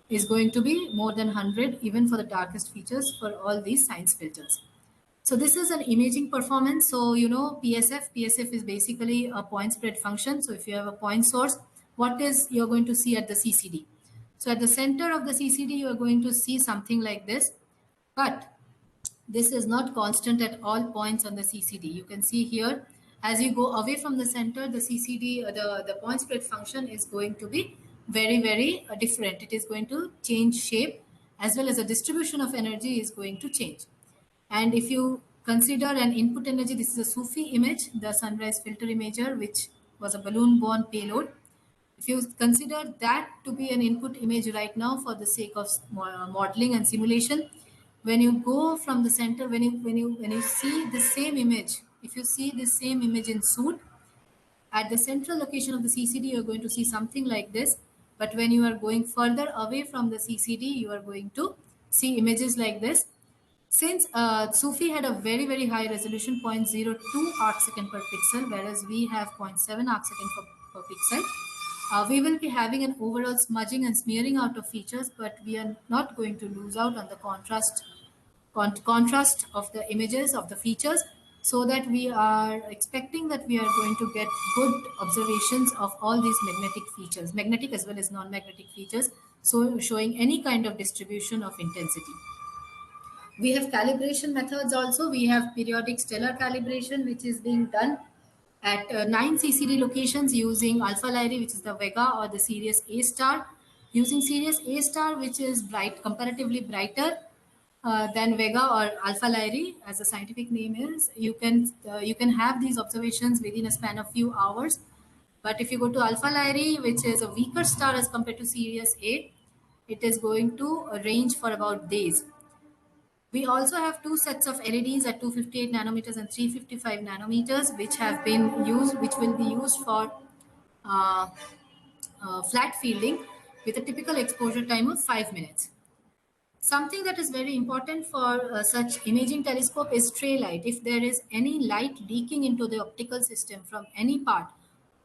is going to be more than 100 even for the darkest features for all these science filters. So this is an imaging performance. So PSF is basically a point spread function. So if you have a point source, what is you're going to see at the CCD? So at the center of the CCD, you are going to see something like this, but this is not constant at all points on the CCD. You can see here, as you go away from the center, the CCD, the point spread function is going to be very, very different. It is going to change shape, as well as the distribution of energy is going to change. And if you consider an input energy, this is a SUFI image, the sunrise filter imager, which was a balloon-borne payload. If you consider that to be an input image right now for the sake of modeling and simulation, when you go from the center, when you see the same image, if you see the same image in suit, at the central location of the CCD, you're going to see something like this. But when you are going further away from the CCD, you are going to see images like this. Since Sufi had a very, very high resolution, 0.02 arc second per pixel, whereas we have zero point 0.7 arc second per pixel, we will be having an overall smudging and smearing out of features, but we are not going to lose out on the contrast of the images of the features, so that we are expecting that we are going to get good observations of all these magnetic features, magnetic as well as non-magnetic features, so showing any kind of distribution of intensity. We have calibration methods also. We have periodic stellar calibration, which is being done at 9 CCD locations using Alpha Lyrae, which is the Vega or the Sirius A star. Using Sirius A star, which is comparatively brighter than Vega or Alpha Lyrae, as the scientific name is, you can have these observations within a span of few hours. But if you go to Alpha Lyrae, which is a weaker star as compared to Sirius A, it is going to range for about days. We also have two sets of LEDs at 258 nanometers and 355 nanometers, which have been used, which will be used for uh, flat fielding with a typical exposure time of 5 minutes. Something that is very important for such imaging telescope is stray light. If there is any light leaking into the optical system from any part,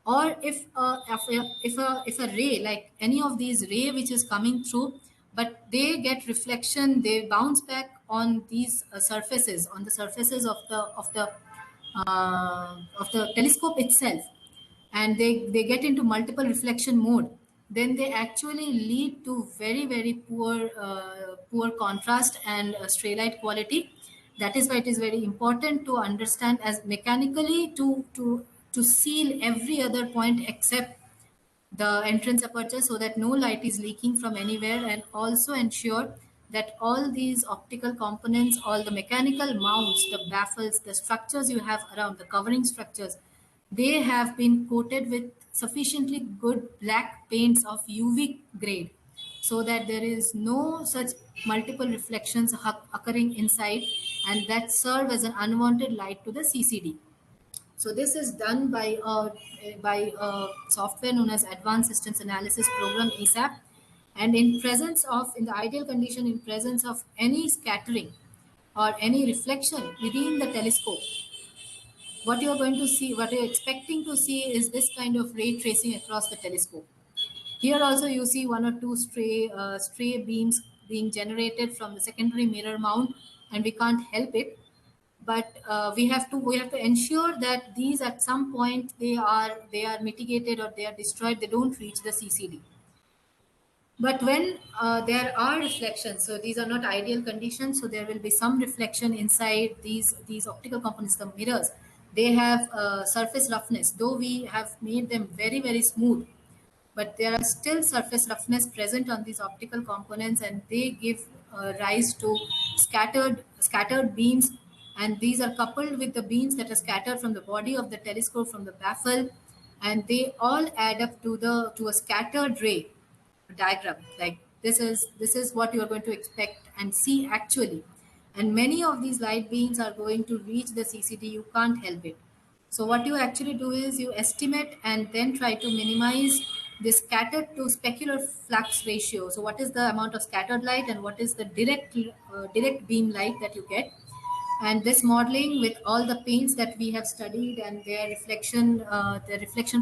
or if a ray, like any of these ray which is coming through, but they get reflection, they bounce back on these surfaces, on the surfaces of the telescope itself, and they get into multiple reflection mode, then they actually lead to very, very poor contrast and stray light quality. That is why it is very important to understand as mechanically to seal every other point except the entrance aperture, so that no light is leaking from anywhere, and also ensure that all these optical components, all the mechanical mounts, the baffles, the structures you have around, the covering structures, they have been coated with sufficiently good black paints of UV grade, so that there is no such multiple reflections occurring inside, and that serve as an unwanted light to the CCD. So this is done by a software known as Advanced Systems Analysis Program, ASAP. And in the ideal condition, in presence of any scattering or any reflection within the telescope, what you're going to see, what you're expecting to see is this kind of ray tracing across the telescope. Here also you see one or two stray beams being generated from the secondary mirror mount, and we can't help it. But we have to ensure that these at some point they are mitigated or they are destroyed. They don't reach the CCD. But when there are reflections, so these are not ideal conditions, so there will be some reflection inside these optical components, the mirrors. They have surface roughness, though we have made them very, very smooth, but there are still surface roughness present on these optical components, and they give rise to scattered beams. And these are coupled with the beams that are scattered from the body of the telescope, from the baffle, and they all add up to a scattered ray diagram. Like this is what you are going to expect and see actually. And many of these light beams are going to reach the CCD. You can't help it. So what you actually do is you estimate and then try to minimize the scattered to specular flux ratio. So what is the amount of scattered light and what is the direct beam light that you get? And this modeling with all the paints that we have studied and their reflection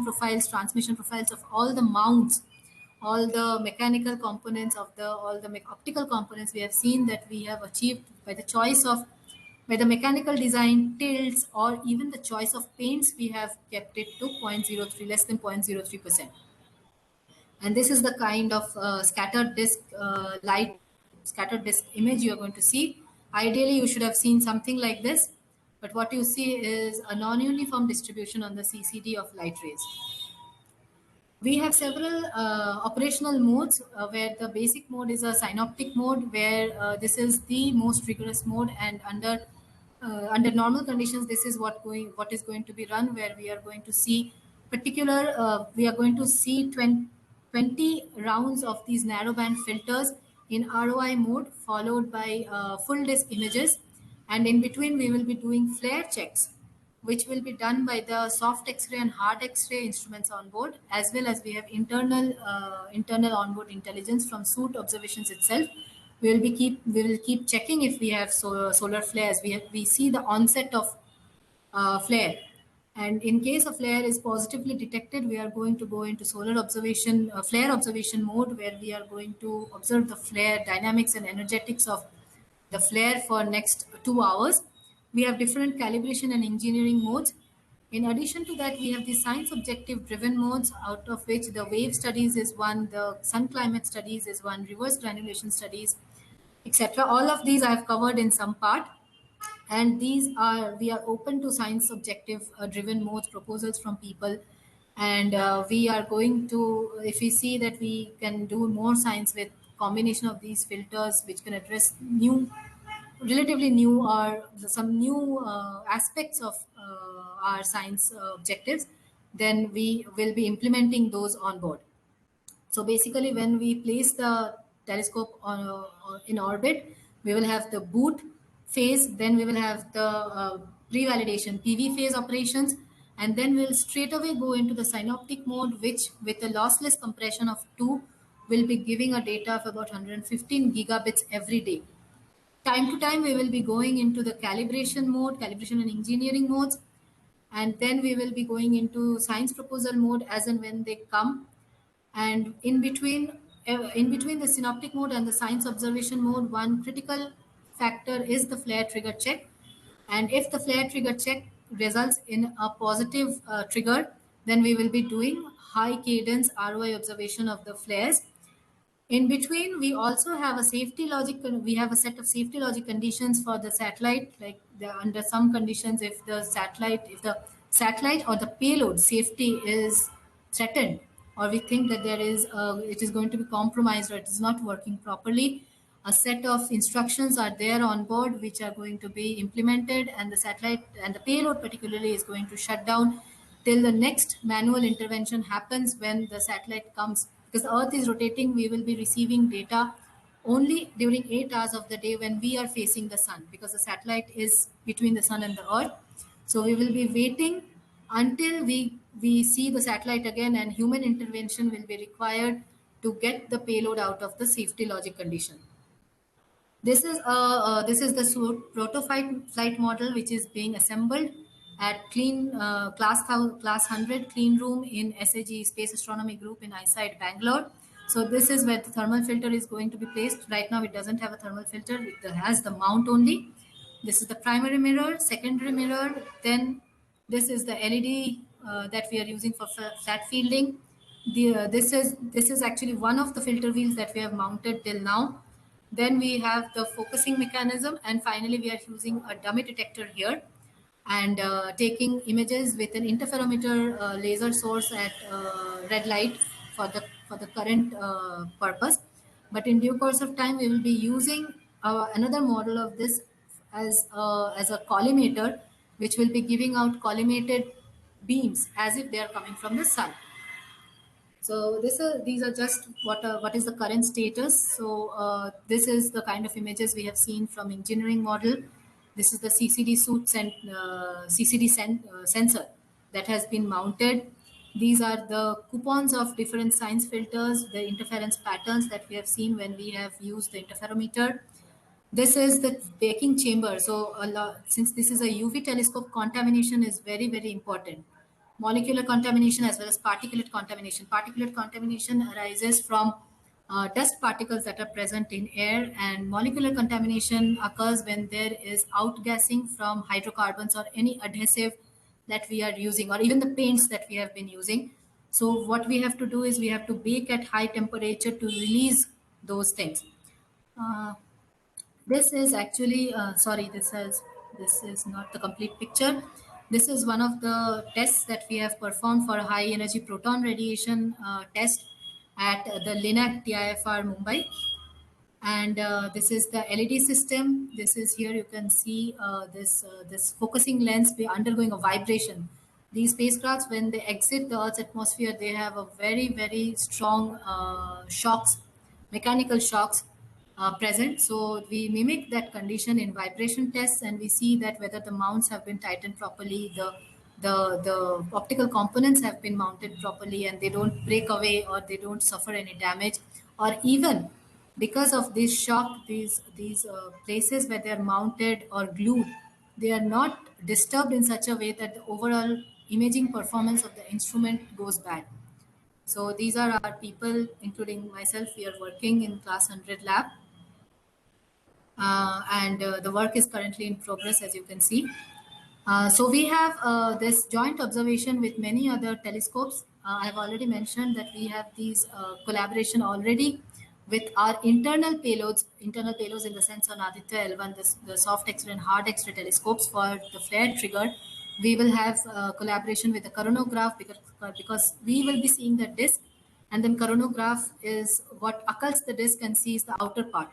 profiles, transmission profiles of all the mounts, all the mechanical components of the all the optical components, we have seen that we have achieved by the choice of by the mechanical design, tilts, or even the choice of paints, we have kept it to 0.03, less than 0.03%. And this is the kind of scattered disk image you're going to see. Ideally, you should have seen something like this, but what you see is a non-uniform distribution on the CCD of light rays. We have several operational modes where the basic mode is a synoptic mode, where this is the most rigorous mode, and under normal conditions, this is what is going to be run, where we are going to see we are going to see 20 rounds of these narrowband filters in ROI mode, followed by full disk images, and in between we will be doing flare checks, which will be done by the soft X-ray and hard X-ray instruments on board, as well as we have internal onboard intelligence from suit observations itself. We will keep checking if we have solar flares. We see the onset of flare, and in case a flare is positively detected, we are going to go into flare observation mode, where we are going to observe the flare dynamics and energetics of the flare for next 2 hours. We have different calibration and engineering modes. In addition to that, we have the science objective driven modes, out of which the wave studies is one, the sun climate studies is one, reverse granulation studies, etc. All of these I have covered in some part, and we are open to science objective driven modes proposals from people. And we are going to, if we see that we can do more science with combination of these filters, which can address relatively new or some new aspects of our science objectives, then we will be implementing those on board. So basically, when we place the telescope in orbit, we will have the boot phase, then we will have the pre-validation PV phase operations, and then we'll straight away go into the synoptic mode, which with a lossless compression of 2 will be giving a data of about 115 gigabits every day. Time to time, we will be going into the calibration and engineering modes, and then we will be going into science proposal mode as and when they come. And in between the synoptic mode and the science observation mode, one critical factor is the flare trigger check. And if the flare trigger check results in a positive trigger, then we will be doing high cadence ROI observation of the flares. In between, we also have a safety logic. We have a set of safety logic conditions for the satellite. Like under some conditions, if the satellite or the payload safety is threatened, or we think that it is going to be compromised or it is not working properly, a set of instructions are there on board which are going to be implemented, and the satellite and the payload particularly is going to shut down till the next manual intervention happens when the satellite comes. Because the earth is rotating, we will be receiving data only during 8 hours of the day when we are facing the sun, because the satellite is between the sun and the earth. So we will be waiting until we see the satellite again, and human intervention will be required to get the payload out of the safety logic condition. This is the prototype flight model which is being assembled at class 100 clean room in SAG Space Astronomy Group in ISITE Bangalore. So this is where the thermal filter is going to be placed. Right now it doesn't have a thermal filter; it has the mount only. This is the primary mirror, secondary mirror. Then this is the LED that we are using for flat fielding. This is actually one of the filter wheels that we have mounted till now. Then we have the focusing mechanism, and finally we are using a dummy detector here and taking images with an interferometer laser source at red light for the current purpose. But in due course of time, we will be using another model of this as a collimator, which will be giving out collimated beams as if they are coming from the sun. So these are just what is the current status. So this is the kind of images we have seen from engineering model. This is the CCD suits and sensor that has been mounted. These are the coupons of different science filters, the interference patterns that we have seen when we have used the interferometer. This is the baking chamber. So since this is a UV telescope, contamination is very, very important. Molecular contamination as well as particulate contamination. Particulate contamination arises from dust particles that are present in air, and molecular contamination occurs when there is outgassing from hydrocarbons or any adhesive that we are using, or even the paints that we have been using. So what we have to do is we have to bake at high temperature to release those things. Uh, this is actually, sorry, this is not the complete picture. This is one of the tests that we have performed for high energy proton radiation test at the LINAC TIFR Mumbai. And this is the LED system. This is here you can see this focusing lens be undergoing a vibration. These spacecrafts, when they exit the Earth's atmosphere, they have a very, very strong shocks, mechanical shocks present. So we mimic that condition in vibration tests, and we see that whether the mounts have been tightened properly, the optical components have been mounted properly, and they don't break away or they don't suffer any damage, or even because of this shock, these places where they are mounted or glued, they are not disturbed in such a way that the overall imaging performance of the instrument goes bad. So these are our people, including myself. We are working in class 100 lab, and the work is currently in progress, as you can see. So we have this joint observation with many other telescopes. I've already mentioned that we have these collaboration already with our internal payloads in the sense on Aditya L1, the soft X-ray and hard X-ray telescopes for the flare trigger. We will have collaboration with the coronagraph because we will be seeing the disk, and then coronagraph is what occults the disk and sees the outer part.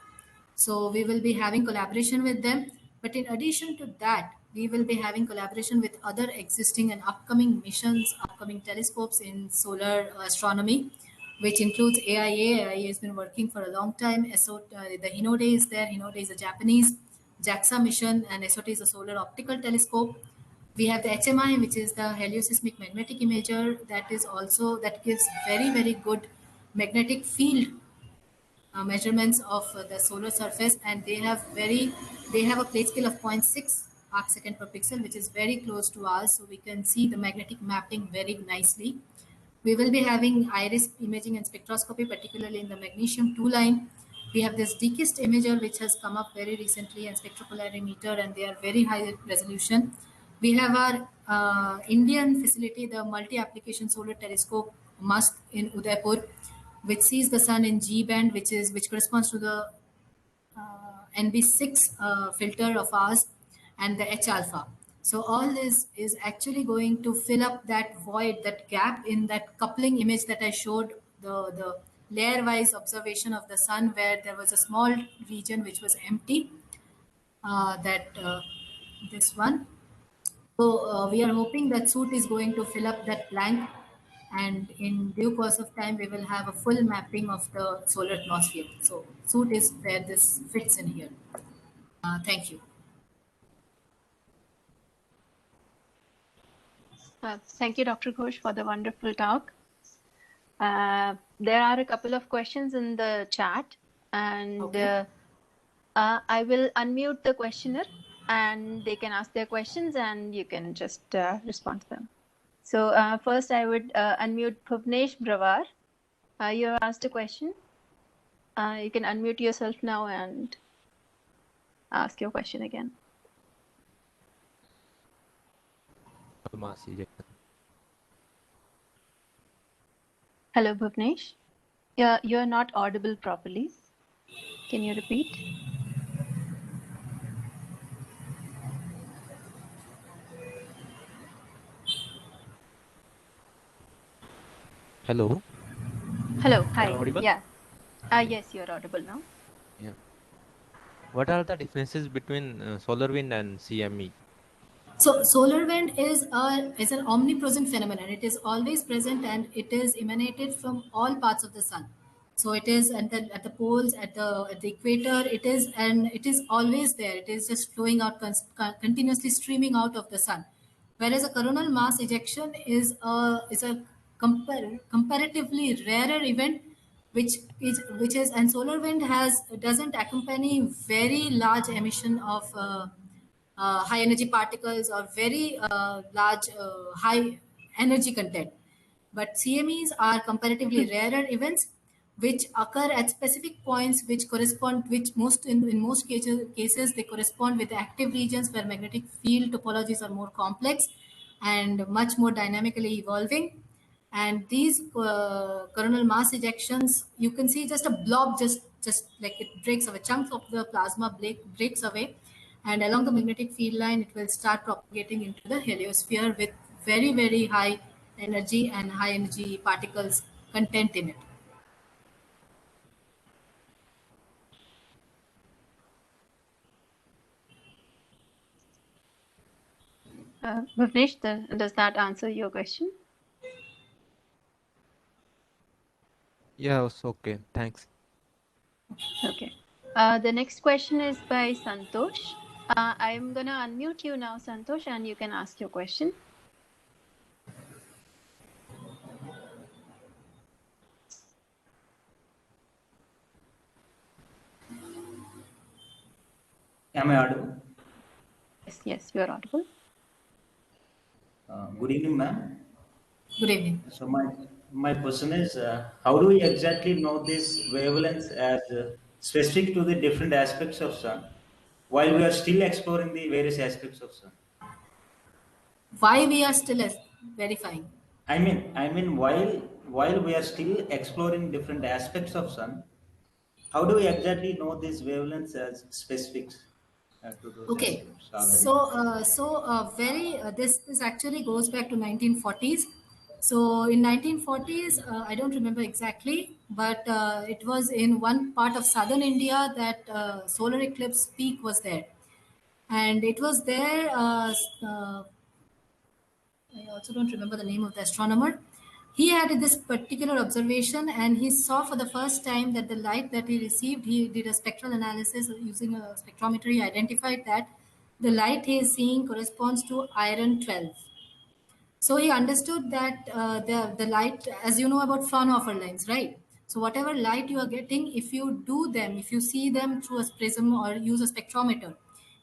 So we will be having collaboration with them. But in addition to that, we will be having collaboration with other existing and upcoming missions, upcoming telescopes in solar astronomy, which includes AIA. AIA has been working for a long time. The Hinode is there. Hinode is a Japanese JAXA mission, and SOT is a solar optical telescope. We have the HMI, which is the helioseismic magnetic imager. That gives very, very good magnetic field measurements of the solar surface, and they have a plate scale of zero point 0.6 arc second per pixel, which is very close to ours, so we can see the magnetic mapping very nicely. We will be having iris imaging and spectroscopy, particularly in the magnesium 2 line. We have this Dekist imager, which has come up very recently, and spectropolarimeter, and they are very high resolution. We have our Indian facility, the multi-application solar telescope MUST in Udaipur, which sees the sun in G band, which corresponds to the NB6 filter of ours, and the H alpha. So all this is actually going to fill up that void, that gap in that coupling image that I showed, the layer-wise observation of the sun, where there was a small region which was empty. This one. So we are hoping that suit is going to fill up that blank, and in due course of time, we will have a full mapping of the solar atmosphere. So suit is where this fits in here. Thank you. Thank you, Dr. Ghosh, for the wonderful talk. There are a couple of questions in the chat, and Okay. I will unmute the questioner, and they can ask their questions, and you can just respond to them. So first, I would unmute Bhuvnesh Brawar. You have asked a question. You can unmute yourself now and ask your question again. Hello, Bhuvnesh. You're not audible properly. Can you repeat? Hello, Hello. am I Hi. audible? Yeah. Yes, you're audible now. Yeah. What are the differences between solar wind and CME? So solar wind is an omnipresent phenomenon. It is always present and it is emanated from all parts of the sun. So it is at the poles, at the equator. It is always there. It is just flowing out continuously, streaming out of the sun. Whereas a coronal mass ejection is a comparatively rarer event, which is and solar wind has doesn't accompany very large emission of high energy particles or very large high energy content. But CMEs are comparatively rarer events which occur at specific points which correspond, which in most cases they correspond with active regions where magnetic field topologies are more complex and much more dynamically evolving. And these coronal mass ejections, you can see just a blob, just like it breaks away, chunks of the plasma breaks away, and along the magnetic field line it will start propagating into the heliosphere with very high energy and high energy particles content in it. Bhuvnesh, does that answer your question? Yeah, it's okay. Thanks. Okay. The next question is by Santosh. I'm going to unmute you now, Santosh, and you can ask your question. Am I audible? Yes, you're audible. Good evening, ma'am. Good evening. So my question is, how do we exactly know this wavelengths as specific to the different aspects of sun, while we are still exploring the various aspects of sun? Why we are still verifying? I mean, while we are still exploring different aspects of sun, how do we exactly know these wavelengths as specifics to those Okay, aspects already? very this actually goes back to 1940s. So in 1940s, I don't remember exactly, but it was in one part of southern India that solar eclipse peak was there, and it was there. I also don't remember the name of the astronomer. He had this particular observation and he saw for the first time that the light that he received, he did a spectral analysis using a spectrometer. He identified that the light he is seeing corresponds to iron 12. So he understood that the light, as you know about Fraunhofer lines, right? So whatever light you are getting, if you do them, if you see them through a prism or use a spectrometer,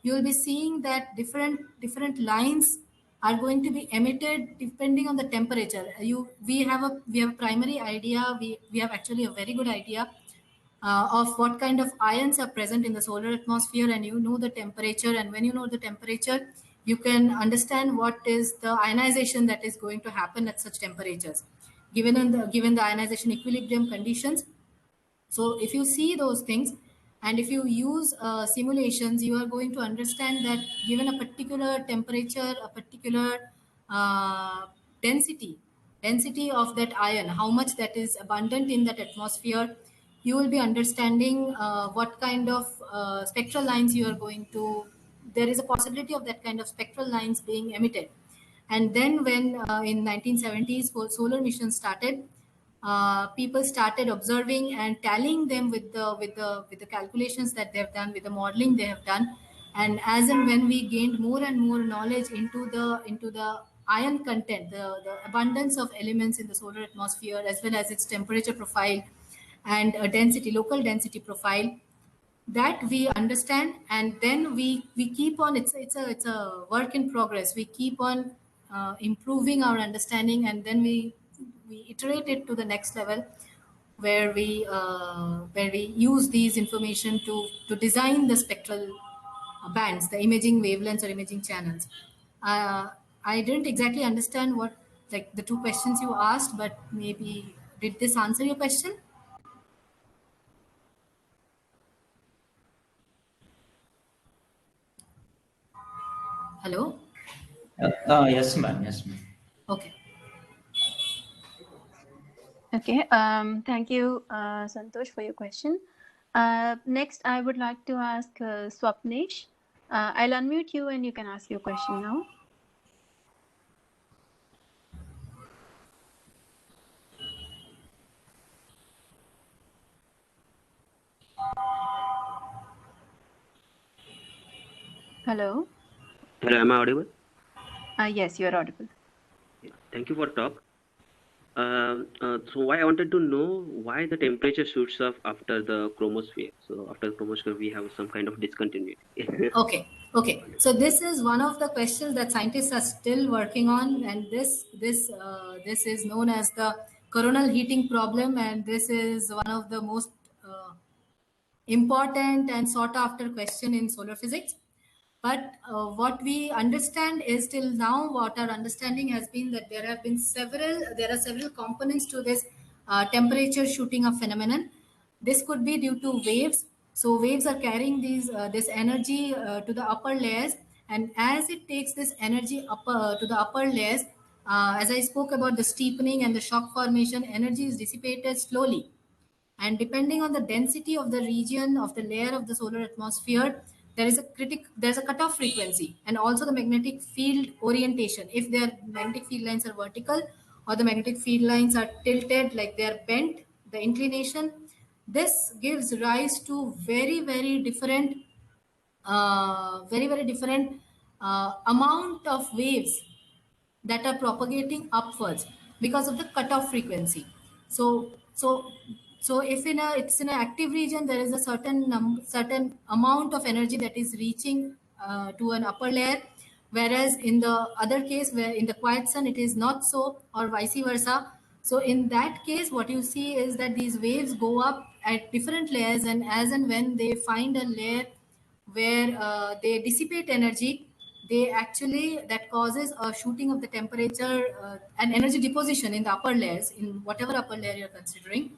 you will be seeing that different lines are going to be emitted depending on the temperature. We have a primary idea. We have actually a very good idea of what kind of ions are present in the solar atmosphere, and you know the temperature, and when you know the temperature you can understand what is the ionization that is going to happen at such temperatures given the ionization equilibrium conditions. So if you see those things and if you use simulations, you are going to understand that given a particular temperature, a particular uh, density, density of that ion, how much that is abundant in that atmosphere, you will be understanding what kind of spectral lines you are going to. There is a possibility of that kind of spectral lines being emitted. And then when in 1970s solar missions started, people started observing and tallying them with the calculations that they have done, with the modeling they have done. And as and when we gained more and more knowledge into the ion content, the abundance of elements in the solar atmosphere, as well as its temperature profile and density, local density profile, that we understand, and then we keep on, it's a work in progress. We keep on improving our understanding, and then we iterate it to the next level, where we use these information to design the spectral bands, the imaging wavelengths or imaging channels. uh, I didn't exactly understand what, like, the two questions you asked, but maybe did this answer your question? Hello? Yes, ma'am. Yes, ma'am. Okay. Okay. Thank you, Santosh, for your question. Next, I would like to ask Swapnesh. I'll unmute you and you can ask your question now. Hello. Hello, am I audible? Yes, you're audible. Yeah, thank you for talk. So I wanted to know why the temperature shoots up after the chromosphere. So after the chromosphere, we have some kind of discontinuity. Okay. So this is one of the questions that scientists are still working on, and this is known as the coronal heating problem, and this is one of the most important and sought after question in solar physics. But what we understand is, till now, what our understanding has been, that there are several components to this temperature shooting up phenomenon. This could be due to waves. So waves are carrying this energy to the upper layers, and as it takes this energy to the upper layers, as I spoke about the steepening and the shock formation, energy is dissipated slowly, and depending on the density of the region of the layer of the solar atmosphere, there's a cutoff frequency, and also the magnetic field orientation. If their magnetic field lines are vertical, or the magnetic field lines are tilted, like they are bent, the inclination, this gives rise to very different amount of waves that are propagating upwards because of the cutoff frequency. So if it's in an active region, there is a certain amount of energy that is reaching to an upper layer, whereas in the other case, where in the quiet sun it is not so, or vice versa. So in that case, what you see is that these waves go up at different layers, and as and when they find a layer where they dissipate energy, they actually, that causes a shooting of the temperature and energy deposition in the upper layers, in whatever upper layer you're considering.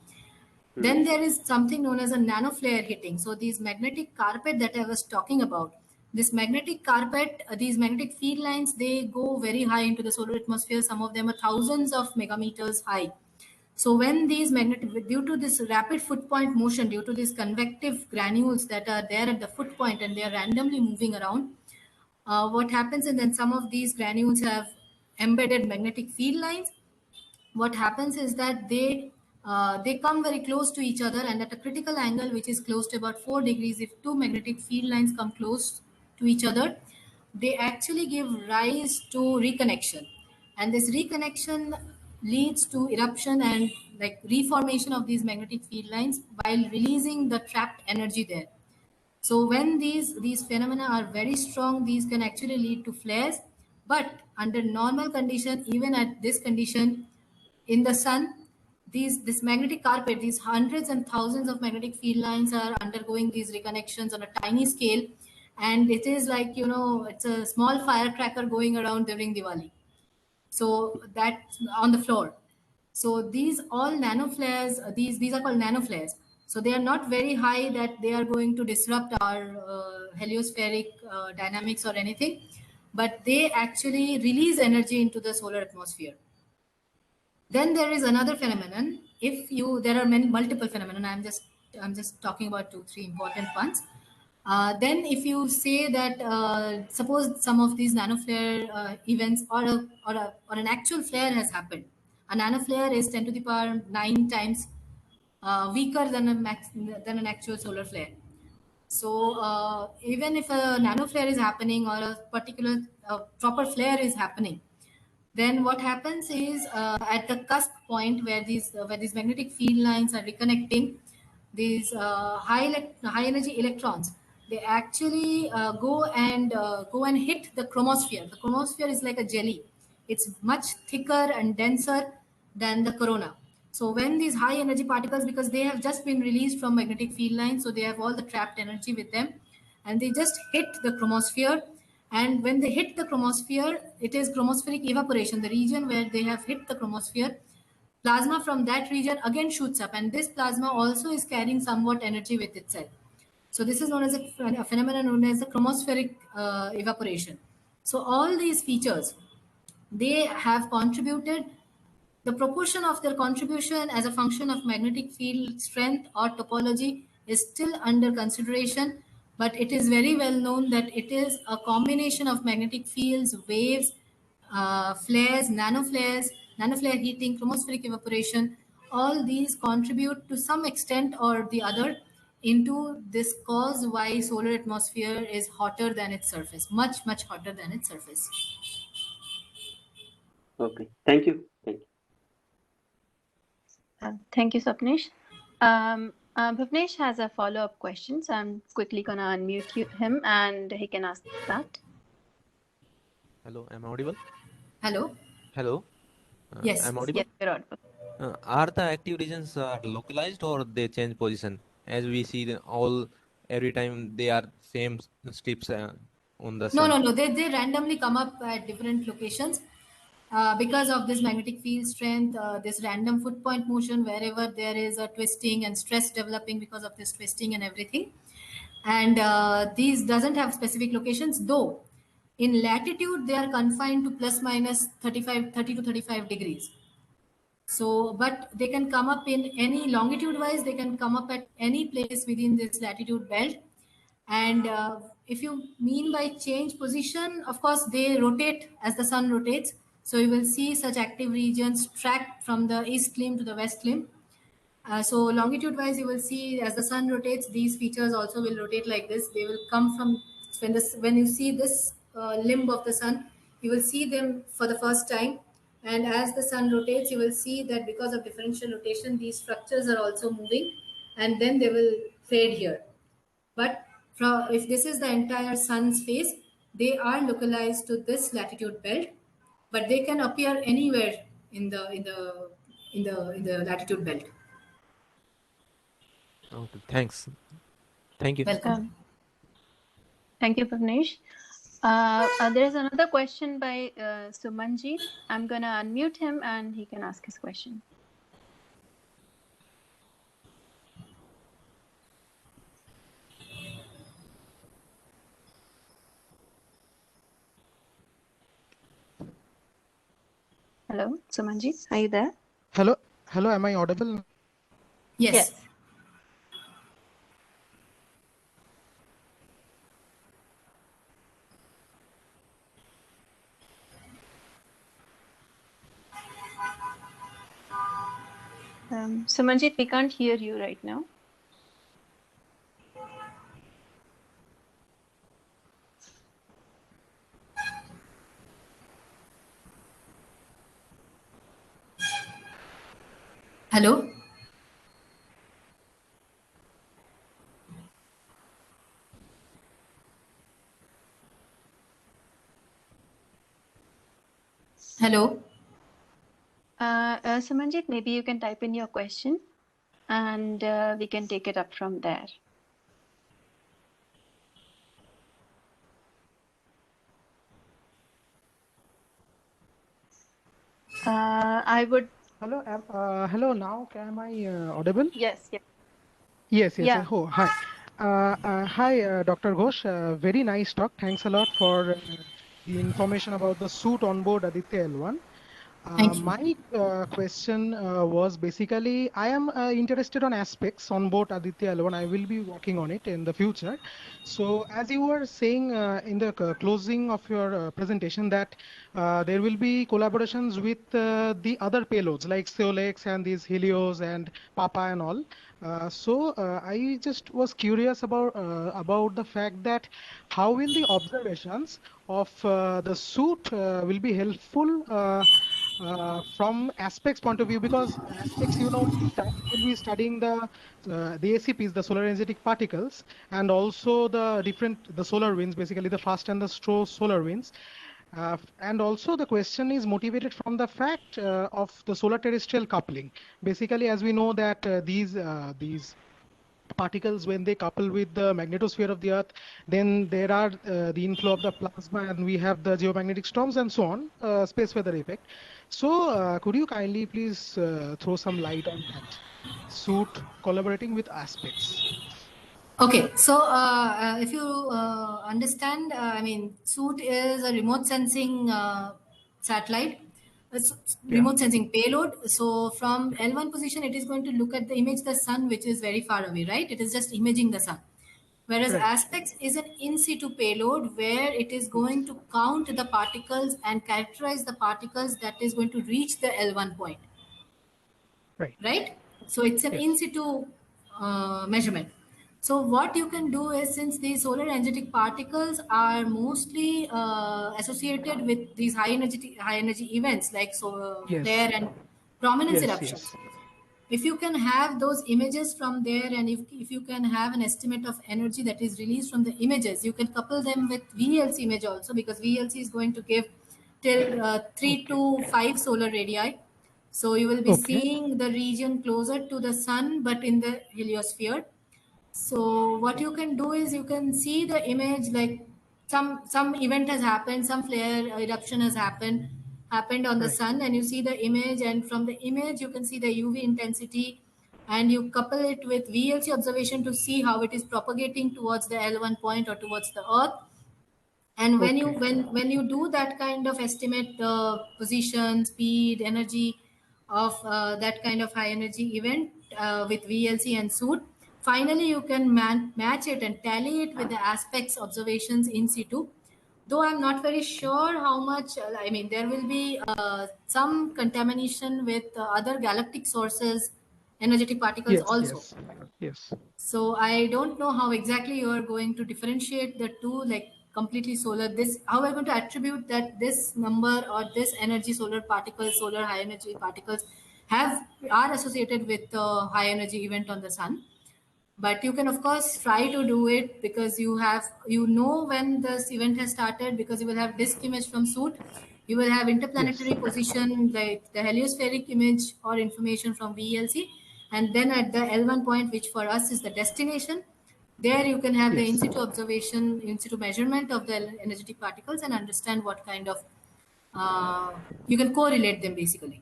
Then there is something known as a nanoflare hitting. So these magnetic carpet that I was talking about, this magnetic carpet, these magnetic field lines, they go very high into the solar atmosphere. Some of them are thousands of megameters high. So when these magnetic, due to this rapid foot point motion, due to these convective granules that are there at the foot point, and they are randomly moving around, what happens is, then some of these granules have embedded magnetic field lines. What happens is that they come very close to each other, and at a critical angle, which is close to about 4 degrees, if two magnetic field lines come close to each other, they actually give rise to reconnection, and this reconnection leads to eruption and, like, reformation of these magnetic field lines, while releasing the trapped energy there. So when these phenomena are very strong, these can actually lead to flares. But under normal condition, even at this condition, in the sun, this magnetic carpet, these hundreds and thousands of magnetic field lines are undergoing these reconnections on a tiny scale, and it is like, it's a small firecracker going around during Diwali. So that's on the floor. So these all nanoflares, these are called nanoflares. So they are not very high that they are going to disrupt our heliospheric dynamics or anything, but they actually release energy into the solar atmosphere. Then there is another phenomenon. There are multiple phenomena. I'm just talking about 2-3 important ones. Then if you say that, suppose some of these nanoflare events, or an actual flare has happened. A nanoflare is 10 to the power 9 times weaker than than an actual solar flare. So even if a nanoflare is happening, or a particular proper flare is happening, then what happens is at the cusp point where these magnetic field lines are reconnecting, these high energy electrons, they actually go and hit the chromosphere. The chromosphere is like a jelly. It's much thicker and denser than the corona. So when these high energy particles, because they have just been released from magnetic field lines, so they have all the trapped energy with them, and they just hit the chromosphere. And when they hit the chromosphere, it is chromospheric evaporation, the region where they have hit the chromosphere. Plasma from that region again shoots up, and this plasma also is carrying somewhat energy with itself. So this is known as a phenomenon known as the chromospheric evaporation. So all these features, they have contributed. The proportion of their contribution as a function of magnetic field strength or topology is still under consideration, but it is very well known that it is a combination of magnetic fields, waves, flares, nanoflare heating, chromospheric evaporation. All these contribute to some extent or the other into this cause why solar atmosphere is hotter than its surface, much, much hotter than its surface. Okay. Thank you. Thank you. Thank you, Sapnesh. Bhuvnesh has a follow-up question, so I'm quickly going to unmute him and he can ask that. Hello, am I audible? Hello? Hello, Yes. I'm audible. Yes, you're audible. Are the active regions localized or they change position? As we see every time they are same strips on the sun. No. They randomly come up at different locations because of this magnetic field strength, this random foot point motion wherever there is a twisting and stress developing because of this twisting and everything. And these doesn't have specific locations, though in latitude they are confined to plus minus 30 to 35 degrees. So, but they can come up in any longitude wise, they can come up at any place within this latitude belt. And if you mean by change position, of course, they rotate as the sun rotates. So you will see such active regions tracked from the east limb to the west limb. So longitude wise, you will see as the sun rotates, these features also will rotate like this. They will come from when you see this limb of the sun, you will see them for the first time. And as the sun rotates, you will see that because of differential rotation, these structures are also moving, and then they will fade here. But if this is the entire sun's face, they are localized to this latitude belt, but they can appear anywhere in the latitude belt. Okay, thanks. Thank you. Welcome. Thank you, Bhuvnesh. There's another question by Sumanjit. I'm going to unmute him and he can ask his question. Hello, Sumanjit, are you there? Hello, am I audible? Yes. Sumanjit, we can't hear you right now. Hello? Hello? Sumanjit, maybe you can type in your question and we can take it up from there. I would. Hello, hello. Now, am I audible? Yes. Yes. Yeah. Oh, hi. Hi, Dr. Ghosh. Very nice talk. Thanks a lot for the information about the suit on board Aditya L1. Thank you. My question was basically, I am interested on aspects on board Aditya L1. I will be working on it in the future. So as you were saying in the closing of your presentation that there will be collaborations with the other payloads like Solex and these Helios and Papa and all. I just was curious about the fact that how will the observations of the suit will be helpful from aspects point of view, because aspects, we'll be studying the ACPs, the solar energetic particles, and also the solar winds, basically the fast and the slow solar winds. And also the question is motivated from the fact of the solar terrestrial coupling. Basically, as we know that these particles, when they couple with the magnetosphere of the Earth, then there are the inflow of the plasma, and we have the geomagnetic storms and so on, space weather effect. So could you kindly please throw some light on that? Suit collaborating with aspects. Okay, so if you understand, I mean, SUIT is a remote sensing satellite, Yeah, remote sensing payload. So from L1 position, it is going to look at the image the sun, which is very far away, right? It is just imaging the sun. Whereas right. aspects is an in situ payload where it is Yes. going to count the particles and characterize the particles that is going to reach the L1 point, Right. right? So it's an Yes. in situ measurement. So what you can do is, since these solar energetic particles are mostly associated with these high energy events like Yes. flare and prominence Yes. eruptions, Yes. if you can have those images from there, and if you can have an estimate of energy that is released from the images, you can couple them with VLC image also, because VLC is going to give till 3 Okay. to 5 solar radii. So you will be Okay. seeing the region closer to the sun but in the heliosphere. So what you can do is you can see the image, like some event has happened, some flare eruption has happened on the Right. sun, and you see the image, and from the image you can see the UV intensity, and you couple it with VLC observation to see how it is propagating towards the L1 point or towards the Earth. And when you Okay. when you do that kind of estimate position, speed, energy of that kind of high energy event with VLC and SUIT, finally you can match it and tally it with the aspects observations in situ. Though I'm not very sure how much, I mean, there will be some contamination with other galactic sources, energetic particles Yes. also. Yes. Yes. So I don't know how exactly you are going to differentiate the two, like completely solar. This, how are you going to attribute that this number or this energy solar particles, solar high energy particles, are associated with the high energy event on the sun? But you can of course try to do it, because you know when this event has started, because you will have disk image from suit, you will have Yes. interplanetary position like the heliospheric image or information from VLC, and then at the L1 point, which for us is the destination, there you can have the in Yes. situ observation, in situ measurement of the energetic particles, and understand what kind of you can correlate them basically.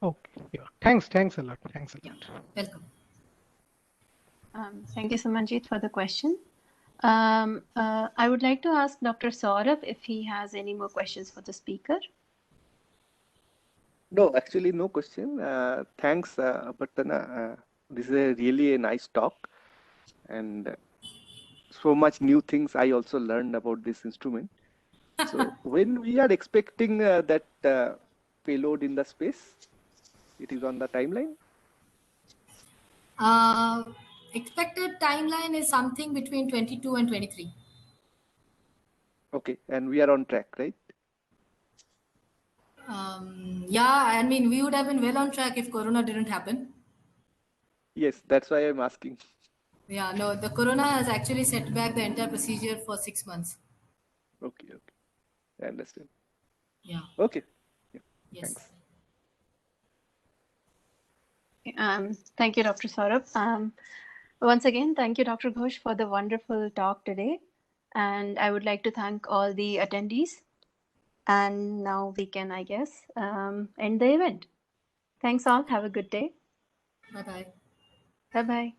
Okay. Yeah. Thanks. Thanks a lot. Thanks a Yeah, lot. welcome. Thank you, Sumanjit, for the question. I would like to ask Dr. Saurabh if he has any more questions for the speaker. No, actually, no question. Thanks, Apartana. This is really a nice talk, and so much new things I also learned about this instrument. So, when we are expecting that payload in the space, it is on the timeline. Expected timeline is something between 22 and 23. Okay, and we are on track, right? Yeah, I mean, we would have been well on track if Corona didn't happen. Yes, that's why I'm asking. Yeah, no, the Corona has actually set back the entire procedure for 6 months. Okay, okay, I understand. Yeah, Okay, yeah, yes. thanks. Thank you, Dr. Saurabh. Once again, thank you, Dr. Ghosh, for the wonderful talk today. And I would like to thank all the attendees. And now we can, I guess, end the event. Thanks all. Have a good day. Bye-bye. Bye-bye.